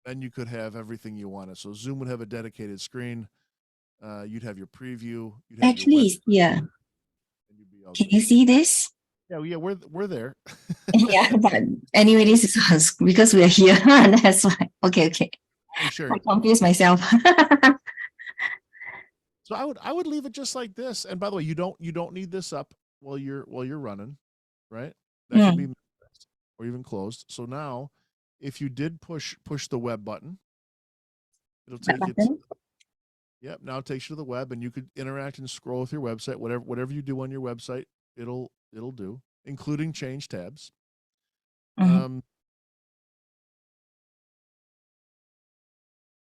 Then you could have everything you wanted. So Zoom would have a dedicated screen. You'd have your preview. You'd have your actually, web. it's here. And you'd be all Can good. you see this? Yeah, we're there. Yeah, but anyway, this is us because we are here. That's why. Okay. Oh, sure. I confused myself. So I would leave it just like this. And by the way, you don't need this up while you're running, right? That can be or even closed. So now, if you did push the web button, it'll take you. Yep. Now it takes you to the web, and you could interact and scroll with your website. Whatever you do on your website, it'll do, including change tabs. Mhm.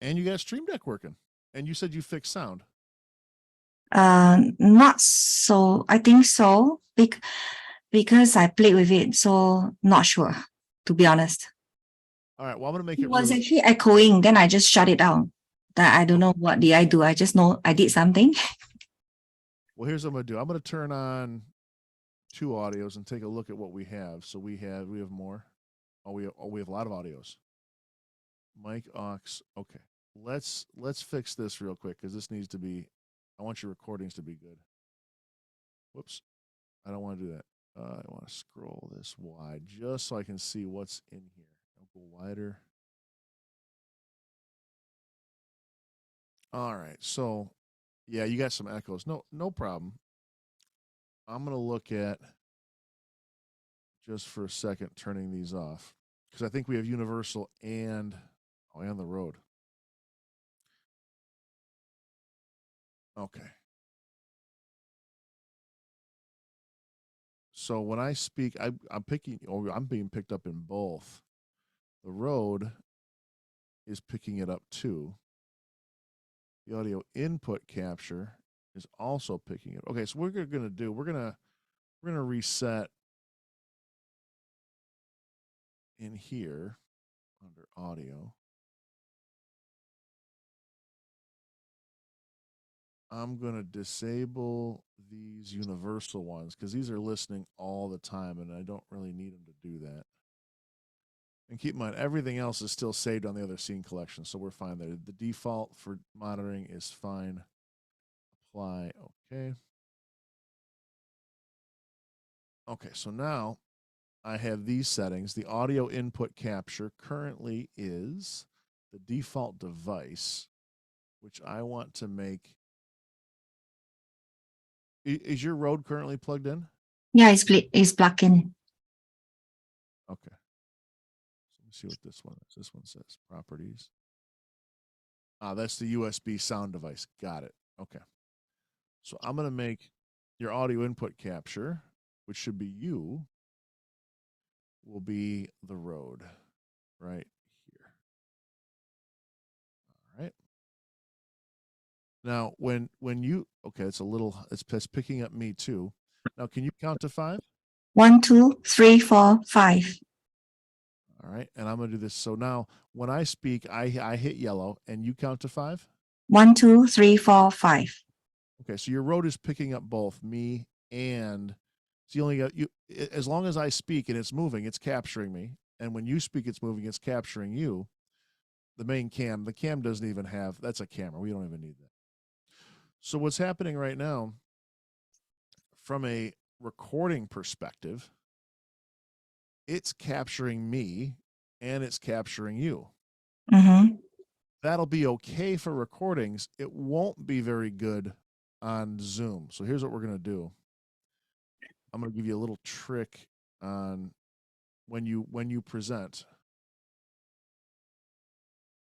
And you got Stream Deck working. And you said you fixed sound. Not so. I think so. Because I played with it, so not sure, to be honest. All right. Well, I'm gonna make It it was really. actually echoing. Then I just shut it down. That I don't know what did I do. I just know I did something. Well, here's what I'm gonna do. I'm gonna turn on 2 audios and take a look at what we have. So we have more. We have a lot of audios. Mic aux. Okay. Let's fix this real quick because this needs to be. I want your recordings to be good. Whoops. I don't want to do that. I want to scroll this wide just so I can see what's in here. I'll go wider. All right. So, yeah, you got some echoes. No problem. I'm going to look at just for a second turning these off because I think we have universal and the road. Okay. So when I speak, I'm being picked up in both. The road is picking it up too. The audio input capture is also picking it. Okay, so we're gonna reset in here under audio. I'm gonna disable these universal ones because these are listening all the time, and I don't really need them to do that. And keep in mind, everything else is still saved on the other scene collection, so we're fine there. The default for monitoring is fine. Apply, okay. Okay, so now I have these settings. The audio input capture currently is the default device, which I want to make. Is your Rode currently plugged in? Yeah, it's plugged in. Okay. So let me see what this one is. This one says properties. That's the USB sound device. Got it. Okay. So I'm going to make your audio input capture, which should be you, will be the Rode right here. All right. Now, when you it's picking up me too. Now, can you count to 5? 1, 2, 3, 4, 5. All right, and I'm gonna do this. So now, when I speak, I hit yellow, and you count to 5. 1, 2, 3, 4, 5. Okay, so your Rode is picking up both me and. So you only got you. As long as I speak and it's moving, it's capturing me, and when you speak, it's moving, it's capturing you. The main cam, the cam doesn't even have. That's a camera. We don't even need that. So what's happening right now, from a recording perspective, it's capturing me and it's capturing you. Mm-hmm. That'll be okay for recordings. It won't be very good on Zoom. So here's what we're going to do. I'm going to give you a little trick on when you present.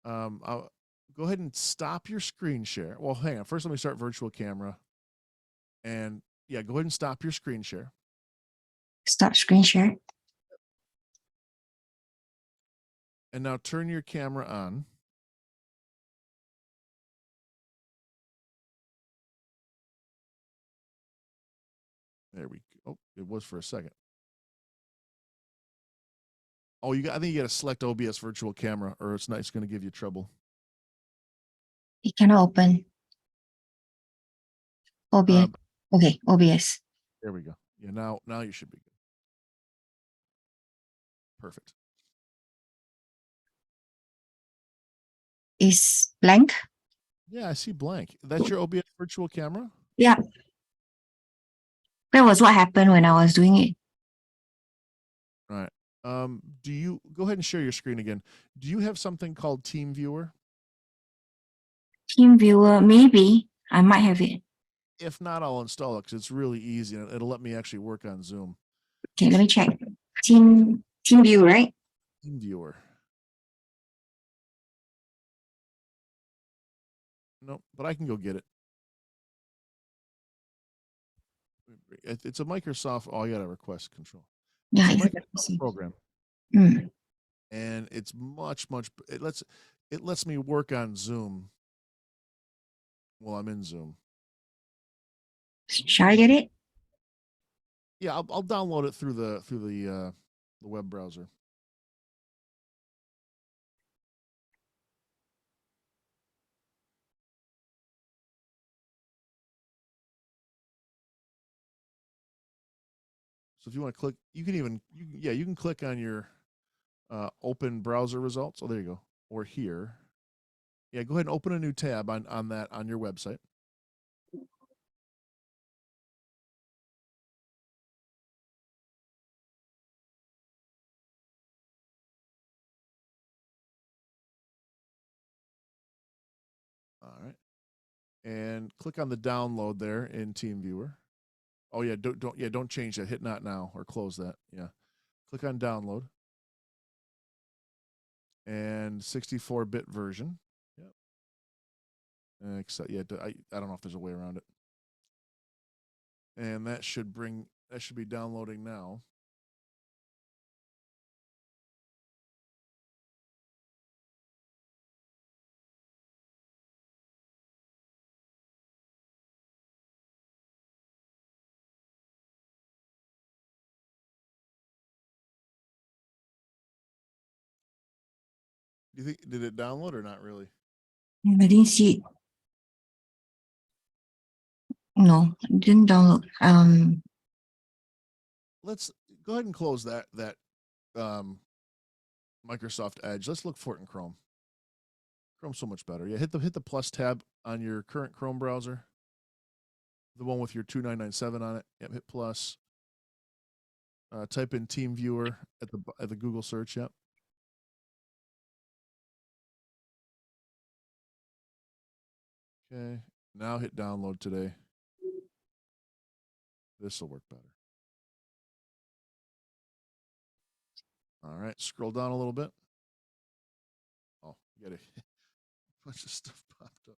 I'll go ahead and stop your screen share. Well, hang on. First, let me start virtual camera. And yeah, go ahead and stop your screen share. Stop screen share. And now turn your camera on. There we go. Oh, it was for a second. Oh, I think you got to select OBS virtual camera, or it's going to give you trouble. It cannot open. OBS. Okay, OBS. There we go. Yeah, now you should be good. Perfect. Is blank. Yeah, I see blank. That's your OBS virtual camera? Yeah. That was what happened when I was doing it. All right. Do you go ahead and share your screen again? Do you have something called Team Viewer? Team viewer, maybe I might have it. If not, I'll install it because it's really easy and it'll let me actually work on Zoom. Okay, let me check. Team view, right? Team Viewer. Nope, but I can go get it. It's a Microsoft. Oh, I got to request control. Yeah, It's a it's Microsoft program, and it's much. It lets me work on Zoom while I'm in Zoom. Shall I get it? Yeah, I'll download it through the web browser. So if you want to click, you can click on your open browser results. Oh, there you go. Or here. Yeah, go ahead and open a new tab on that on your website. All right. And click on the download there in TeamViewer. Oh yeah, don't change that. Hit not now or close that. Yeah. Click on download. And 64-bit version. Yep. Except I don't know if there's a way around it. And that should be downloading now. Do you think did it download or not really? I didn't see it. No, I didn't download. Let's go ahead and close that Microsoft Edge. Let's look for it in Chrome. Chrome's so much better. Yeah, hit the plus tab on your current Chrome browser. The one with your 2997 on it. Yep, hit plus. Type in TeamViewer at the Google search. Yep. Okay. Now hit download today. This will work better. All right. Scroll down a little bit. Oh, you got a bunch of stuff popped up.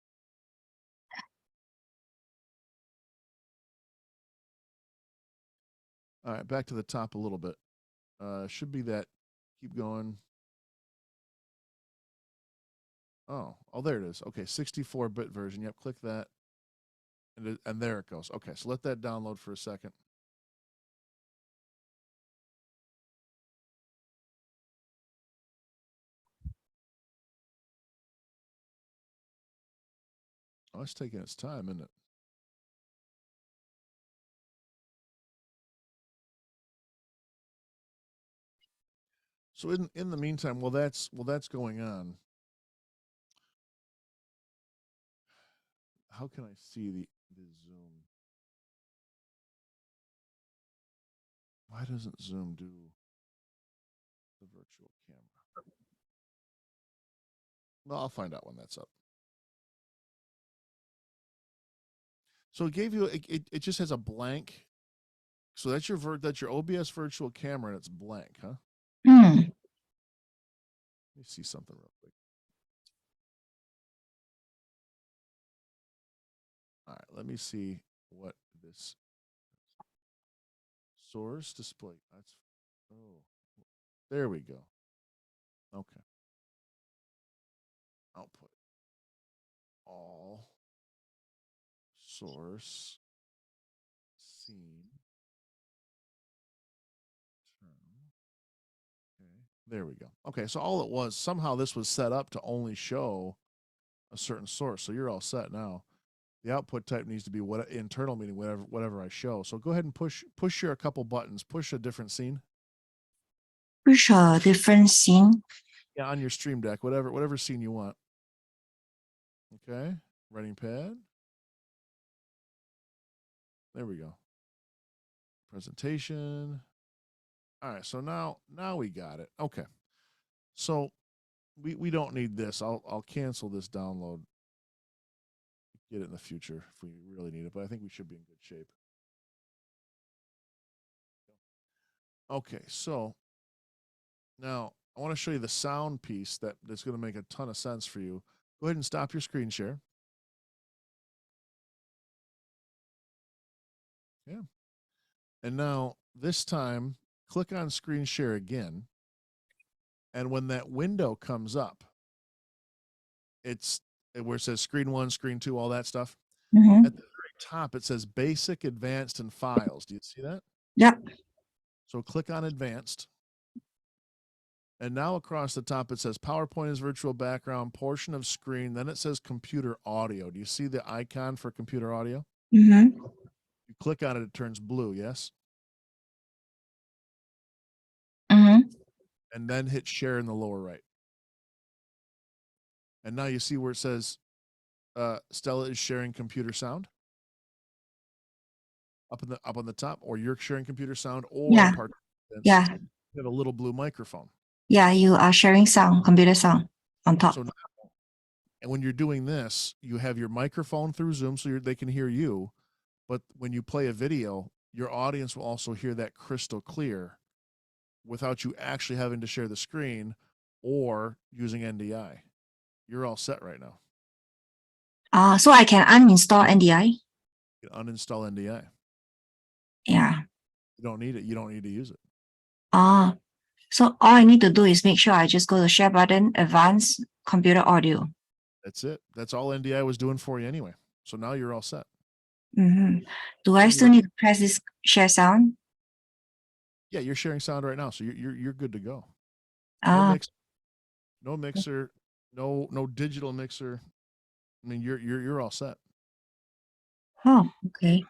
All right, back to the top a little bit. Should be that. Keep going. Oh, there it is. Okay, 64-bit version. Yep, click that. And there it goes. Okay, so let that download for a second. Oh, it's taking its time, isn't it? So in the meantime, while that's going on, how can I see the Zoom? Why doesn't Zoom do the virtual camera? Well, I'll find out when that's up. So it gave you it just has a blank. So that's your OBS virtual camera and it's blank, huh? Let me see something real quick. All right, let me see what this source display. That's there we go. Okay. Output all source scene term. Okay. There we go. Okay, so all it was somehow this was set up to only show a certain source. So you're all set now. The output type needs to be what internal, meaning whatever I show. So go ahead and push your a couple buttons, push a different scene. Push a different scene. Yeah, on your Stream Deck, whatever scene you want. Okay, writing pad. There we go. Presentation. All right, so now we got it. Okay, so we don't need this. I'll cancel this download. Get it in the future if we really need it, but I think we should be in good shape. Okay, so now I want to show you the sound piece that's going to make a ton of sense for you. Go ahead and stop your screen share. Yeah. And now this time, click on screen share again. And when that window comes up, it's where it says screen 1, screen 2, all that stuff. Mm-hmm. At the very top, it says basic, advanced, and files. Do you see that? Yep. So click on advanced. And now across the top, it says PowerPoint is virtual background, portion of screen. Then it says computer audio. Do you see the icon for computer audio? Mm-hmm. You click on it, it turns blue, yes? Mm-hmm. And then hit share in the lower right. And now you see where it says Stella is sharing computer sound up on the top, or you're sharing computer sound, or Yeah. Yeah. You have a little blue microphone. Yeah, you are sharing sound, computer sound on top. So now, and when you're doing this, you have your microphone through Zoom so they can hear you. But when you play a video, your audience will also hear that crystal clear without you actually having to share the screen or using NDI. You're all set right now. So I can uninstall NDI? You can uninstall NDI. Yeah. You don't need it. You don't need to use it. So all I need to do is make sure I just go to share button, advanced computer audio. That's it. That's all NDI was doing for you anyway. So now you're all set. Mm-hmm. Do I still need to press this share sound? Yeah, you're sharing sound right now, so you're good to go. No mixer, no digital mixer. I mean, you're all set. Oh, okay.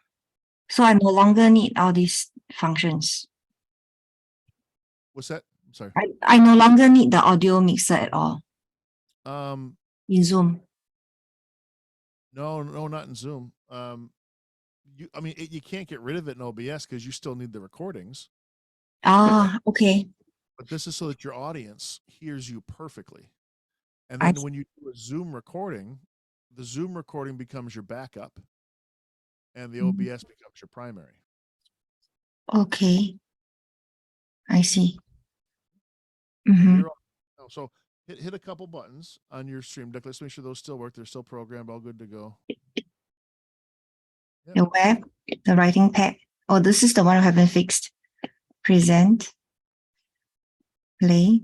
So I no longer need all these functions. What's that? I'm sorry. I no longer need the audio mixer at all. In Zoom. No, not in Zoom. You can't get rid of it in OBS because you still need the recordings. Okay. But this is so that your audience hears you perfectly. And then when you do a Zoom recording, the Zoom recording becomes your backup and the OBS becomes your primary. Okay. I see. Mm-hmm. So hit a couple buttons on your Stream Deck. Let's make sure those still work. They're still programmed, all good to go. Yep. The web, the writing pad. Oh, this is the one I haven't fixed. Present. Play.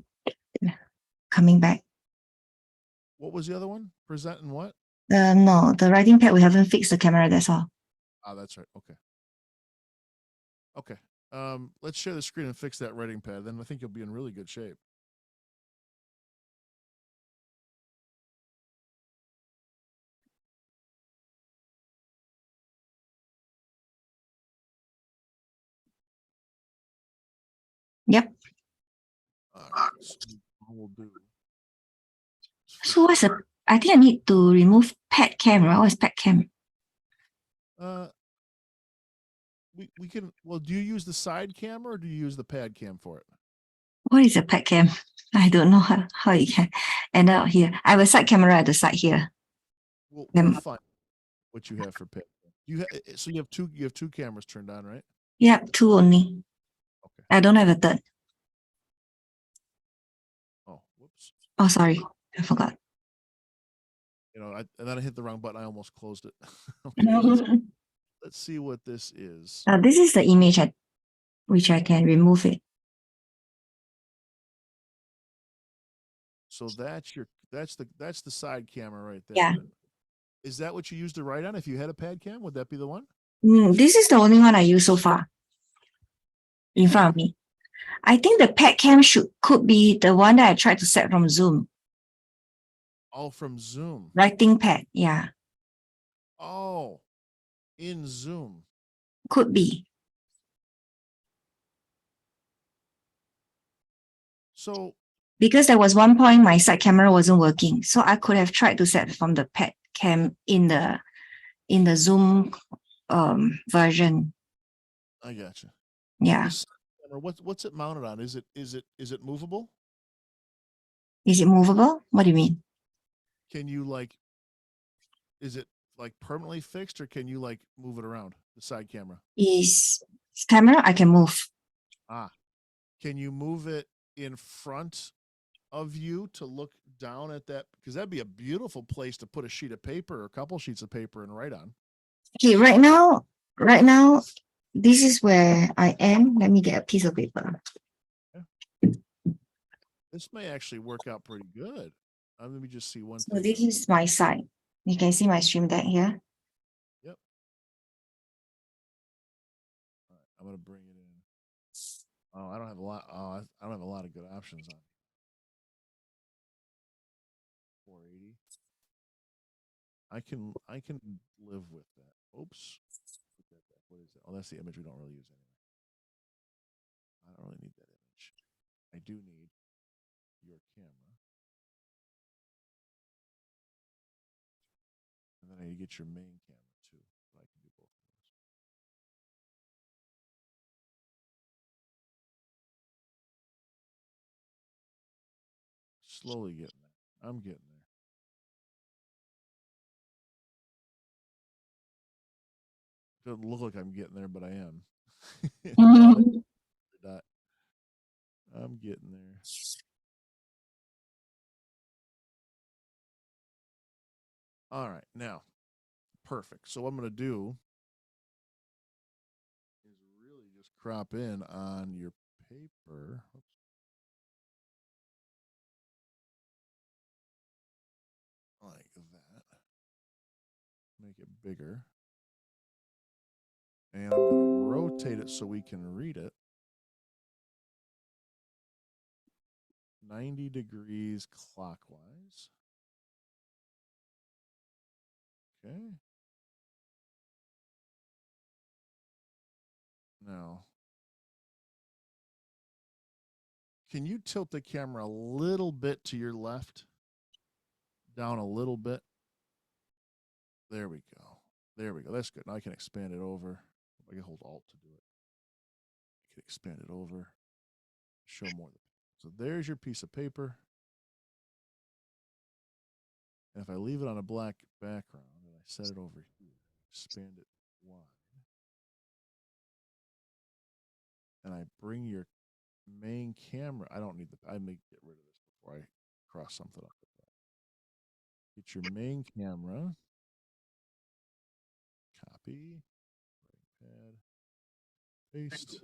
Coming back. What was the other one? Present and what? No, the writing pad, we haven't fixed the camera, that's all. That's right. Okay. Let's share the screen and fix that writing pad. Then I think you'll be in really good shape. Yep. So we'll do. So I think I need to remove pad cam, right? What's pad cam? We can, well, do you use the side camera or do you use the pad cam for it? What is a pad cam? I don't know how you can end up here. I have a side camera at the side here. We'll find what you have for pad. So you have two cameras turned on, right? Yeah, 2 only. Okay. I don't have a third. Oh, whoops. Oh, sorry. I forgot. And then I hit the wrong button. I almost closed it. Okay, let's see what this is. This is the image which I can remove it. So that's the side camera right there. Yeah. Is that what you used to write on? If you had a pad cam, would that be the one? This is the only one I use so far. In front of me. I think the pad cam could be the one that I tried to set from Zoom. Oh, from Zoom. Writing pad. Yeah, Oh, in Zoom. could be. So Because there was one point my side camera wasn't working. So I could have tried to set from the pad cam in the Zoom version. I gotcha. Yeah. This camera, what's it mounted on? Is it movable? Is it movable? What do you mean? Can you like, is it like permanently fixed, or can you like move it around, the side camera? Is camera I can move. Can you move it in front of you to look down at that? Because that'd be a beautiful place to put a sheet of paper or a couple sheets of paper and write on. Okay, right now, this is where I am. Let me get a piece of paper. This may actually work out pretty good. Let me just see one So thing. this is my side. You can see my stream deck here. Yep. All right, I'm gonna bring it in. Oh, I don't have a lot. I don't have a lot of good options on 480. I can live with that. Oops. What is that? Oh, that's the image we don't really use anyway. I don't really need that image. I do need your camera. And then I need to get your main camera too. But I can do both of those. Slowly getting there. I'm getting there. Doesn't look like I'm getting there, but I am. I'm getting there. All right, now, perfect. So what I'm going to do is really just crop in on your paper. Oops. Like that. Make it bigger. And I'm going to rotate it so we can read it. 90 degrees clockwise. Okay. Now, can you tilt the camera a little bit to your left? Down a little bit. There we go. There we go. That's good. Now I can expand it over. I can hold Alt to do it. I can expand it over. Show more. So there's your piece of paper. And if I leave it on a black background and I set it over here, expand it wide, and I bring your main camera, I don't need I may get rid of this before I cross something up with that. Get your main camera, copy, pad, paste.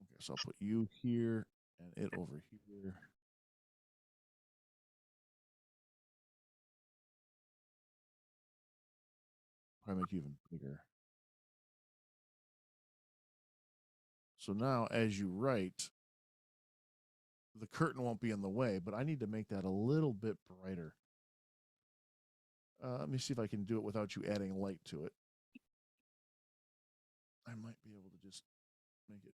Okay, so I'll put you here and it over here. Probably make you even bigger. So now as you write, the curtain won't be in the way, but I need to make that a little bit brighter. Let me see if I can do it without you adding light to it. I might be able to just make it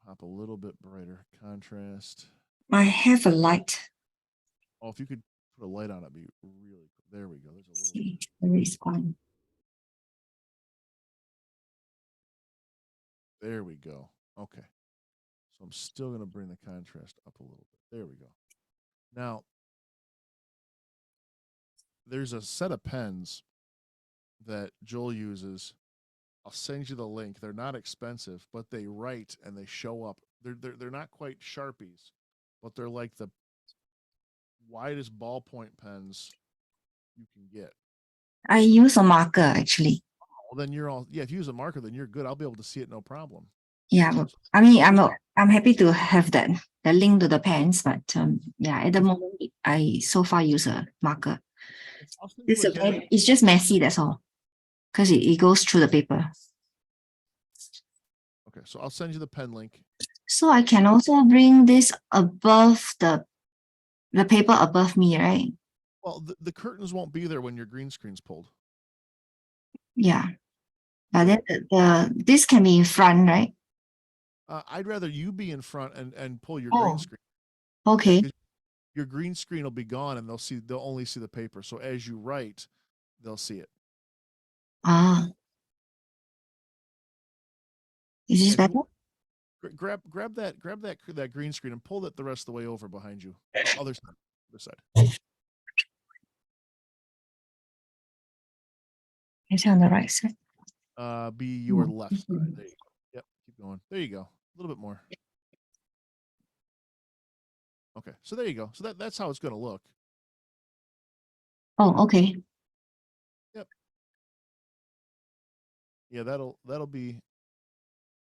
pop a little bit brighter. Contrast. I have a light. Oh, if you could put a light on it, be really cool. There we go. There's a little bit. There is one. There we go. Okay. So I'm still going to bring the contrast up a little bit. There we go. Now, there's a set of pens that Joel uses. I'll send you the link. They're not expensive, but they write and they show up. They're not quite Sharpies, but they're like the widest ballpoint pens you can get. I use a marker actually. Well, then you're all, yeah, if you use a marker, then you're good. I'll be able to see it no problem. Yeah, I mean, I'm happy to have the link to the pens, but yeah, at the moment I so far use a marker. It's just messy, that's all, because it goes through the paper. Okay, so I'll send you the pen link. So I can also bring this above the paper above me, right? Well, the curtains won't be there when your green screen's pulled. Yeah. But So then this can be in front, right? I'd rather you be in front and pull your green Oh, screen. Yeah, okay. because your green screen will be gone and they'll only see the paper. So as you write, they'll see it. Ah, is this If you better? grab that green screen and pull it the rest of the way over behind you. Other side. Other side. It's on the right side. Be your left side. There you go. Yep, keep going. There you go. A little bit more. Okay, so there you go. So that's how it's going to look. Oh, okay. Yep. Yeah, that'll be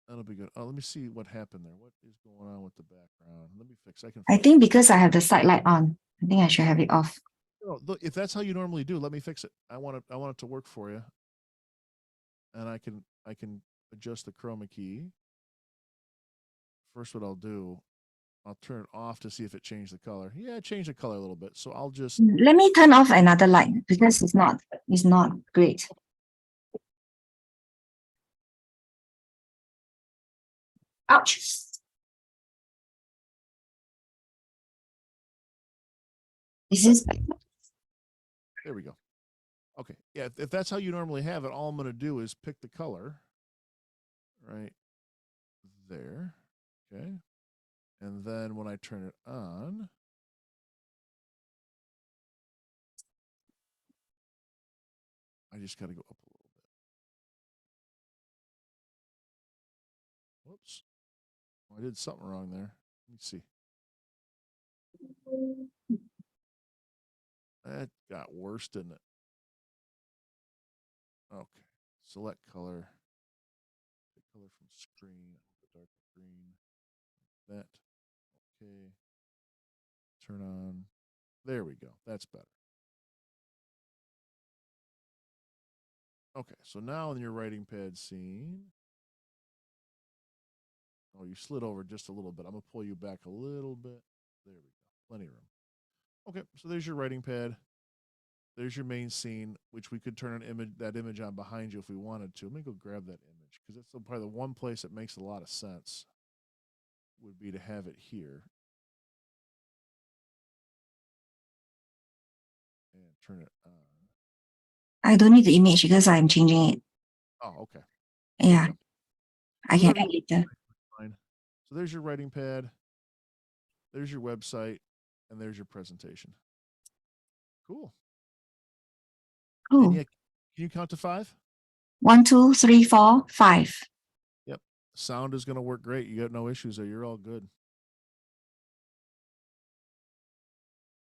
good. Oh, let me see what happened there. What is going on with the background? Let me fix. I can I fix think it. because I have the side light on, I think I should have it off. No, look, if that's how you normally do, let me fix it. I want it to work for you, and I can adjust the chroma key. First, what I'll do, I'll turn it off to see if it changed the color. Yeah, it changed the color a little bit. So I'll just Let me turn off another light because it's not great. Ouch. Is this there we go. Okay, yeah, if that's how you normally have it, all I'm going to do is pick the color right there. Okay, and then when I turn it on, I just got to go up a little bit. Whoops. I did something wrong there. Let me see. That got worse, didn't it? Okay. Select color. Pick color from screen. The dark green. That. Okay. Turn on. There we go. That's better. Okay. So now in your writing pad scene. Oh, you slid over just a little bit. I'm going to pull you back a little bit. There we go. Plenty of room. Okay. So there's your writing pad. There's your main scene, which we could turn that image on behind you if we wanted to. Let me go grab that image because that's probably the one place that makes a lot of sense would be to have it here and turn it on. I don't need the image because I'm changing it. Oh, okay. Yeah, I So can that'll add be later. fine. So there's your writing pad. There's your website, and there's your presentation. Cool. And Cool. yeah, can you count to 5? 1, 2, 3, 4, 5. Yep. Sound is going to work great. You got no issues there. You're all good.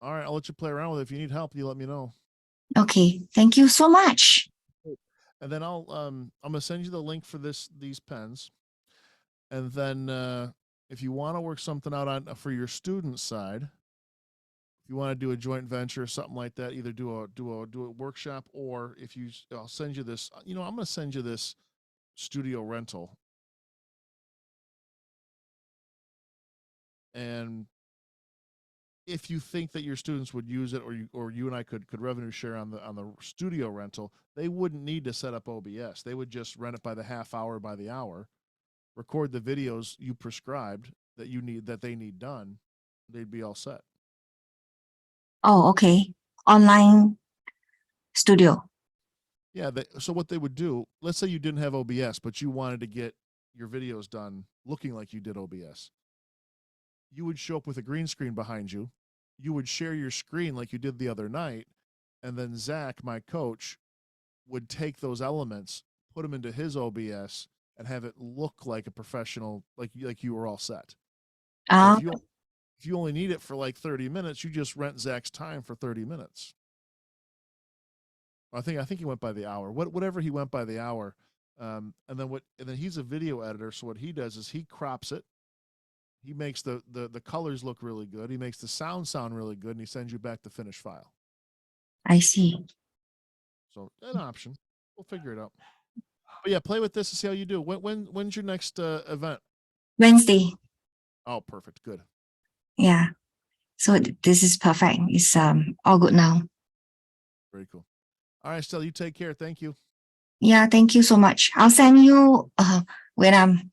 All right, I'll let you play around with it. If you need help, you let me know. Okay, thank you so much. And then I'm gonna send you the link for these pens. And then if you want to work something out on for your student side, if you want to do a joint venture or something like that, either do a workshop, or if you I'll send you this. I'm gonna send you this studio rental, and if you think that your students would use it, or you and I could revenue share on the studio rental, they wouldn't need to set up OBS. They would just rent it by the half hour, by the hour, record the videos you prescribed that they need done. They'd be all set. Oh, okay. Online studio. Yeah. So what they would do, let's say you didn't have OBS, but you wanted to get your videos done looking like you did OBS. You would show up with a green screen behind you. You would share your screen like you did the other night. And then Zach, my coach, would take those elements, put them into his OBS, and have it look like a professional, like you were all set. And Ah, if you only need it for like 30 minutes, you just rent Zach's time for 30 minutes. I think he went by the hour. Whatever he went by the hour. And then he's a video editor, so what he does is he crops it. He makes the colors look really good. He makes the sound really good, and he sends you back the finished file. I see. So an option. We'll figure it out. But yeah, play with this and see how you do. When's your next event? Wednesday. Oh, perfect. Good. Yeah. So this is perfect. It's all good now. Very cool. All right, Stella, you take care. Thank you. Yeah, thank you so much. I'll send you when I'm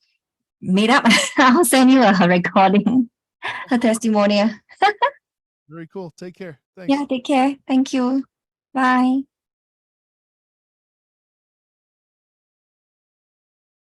made up, I'll send you a recording, a testimonial. Very cool. Take care. Thanks. Yeah, take care. Thank you. Bye.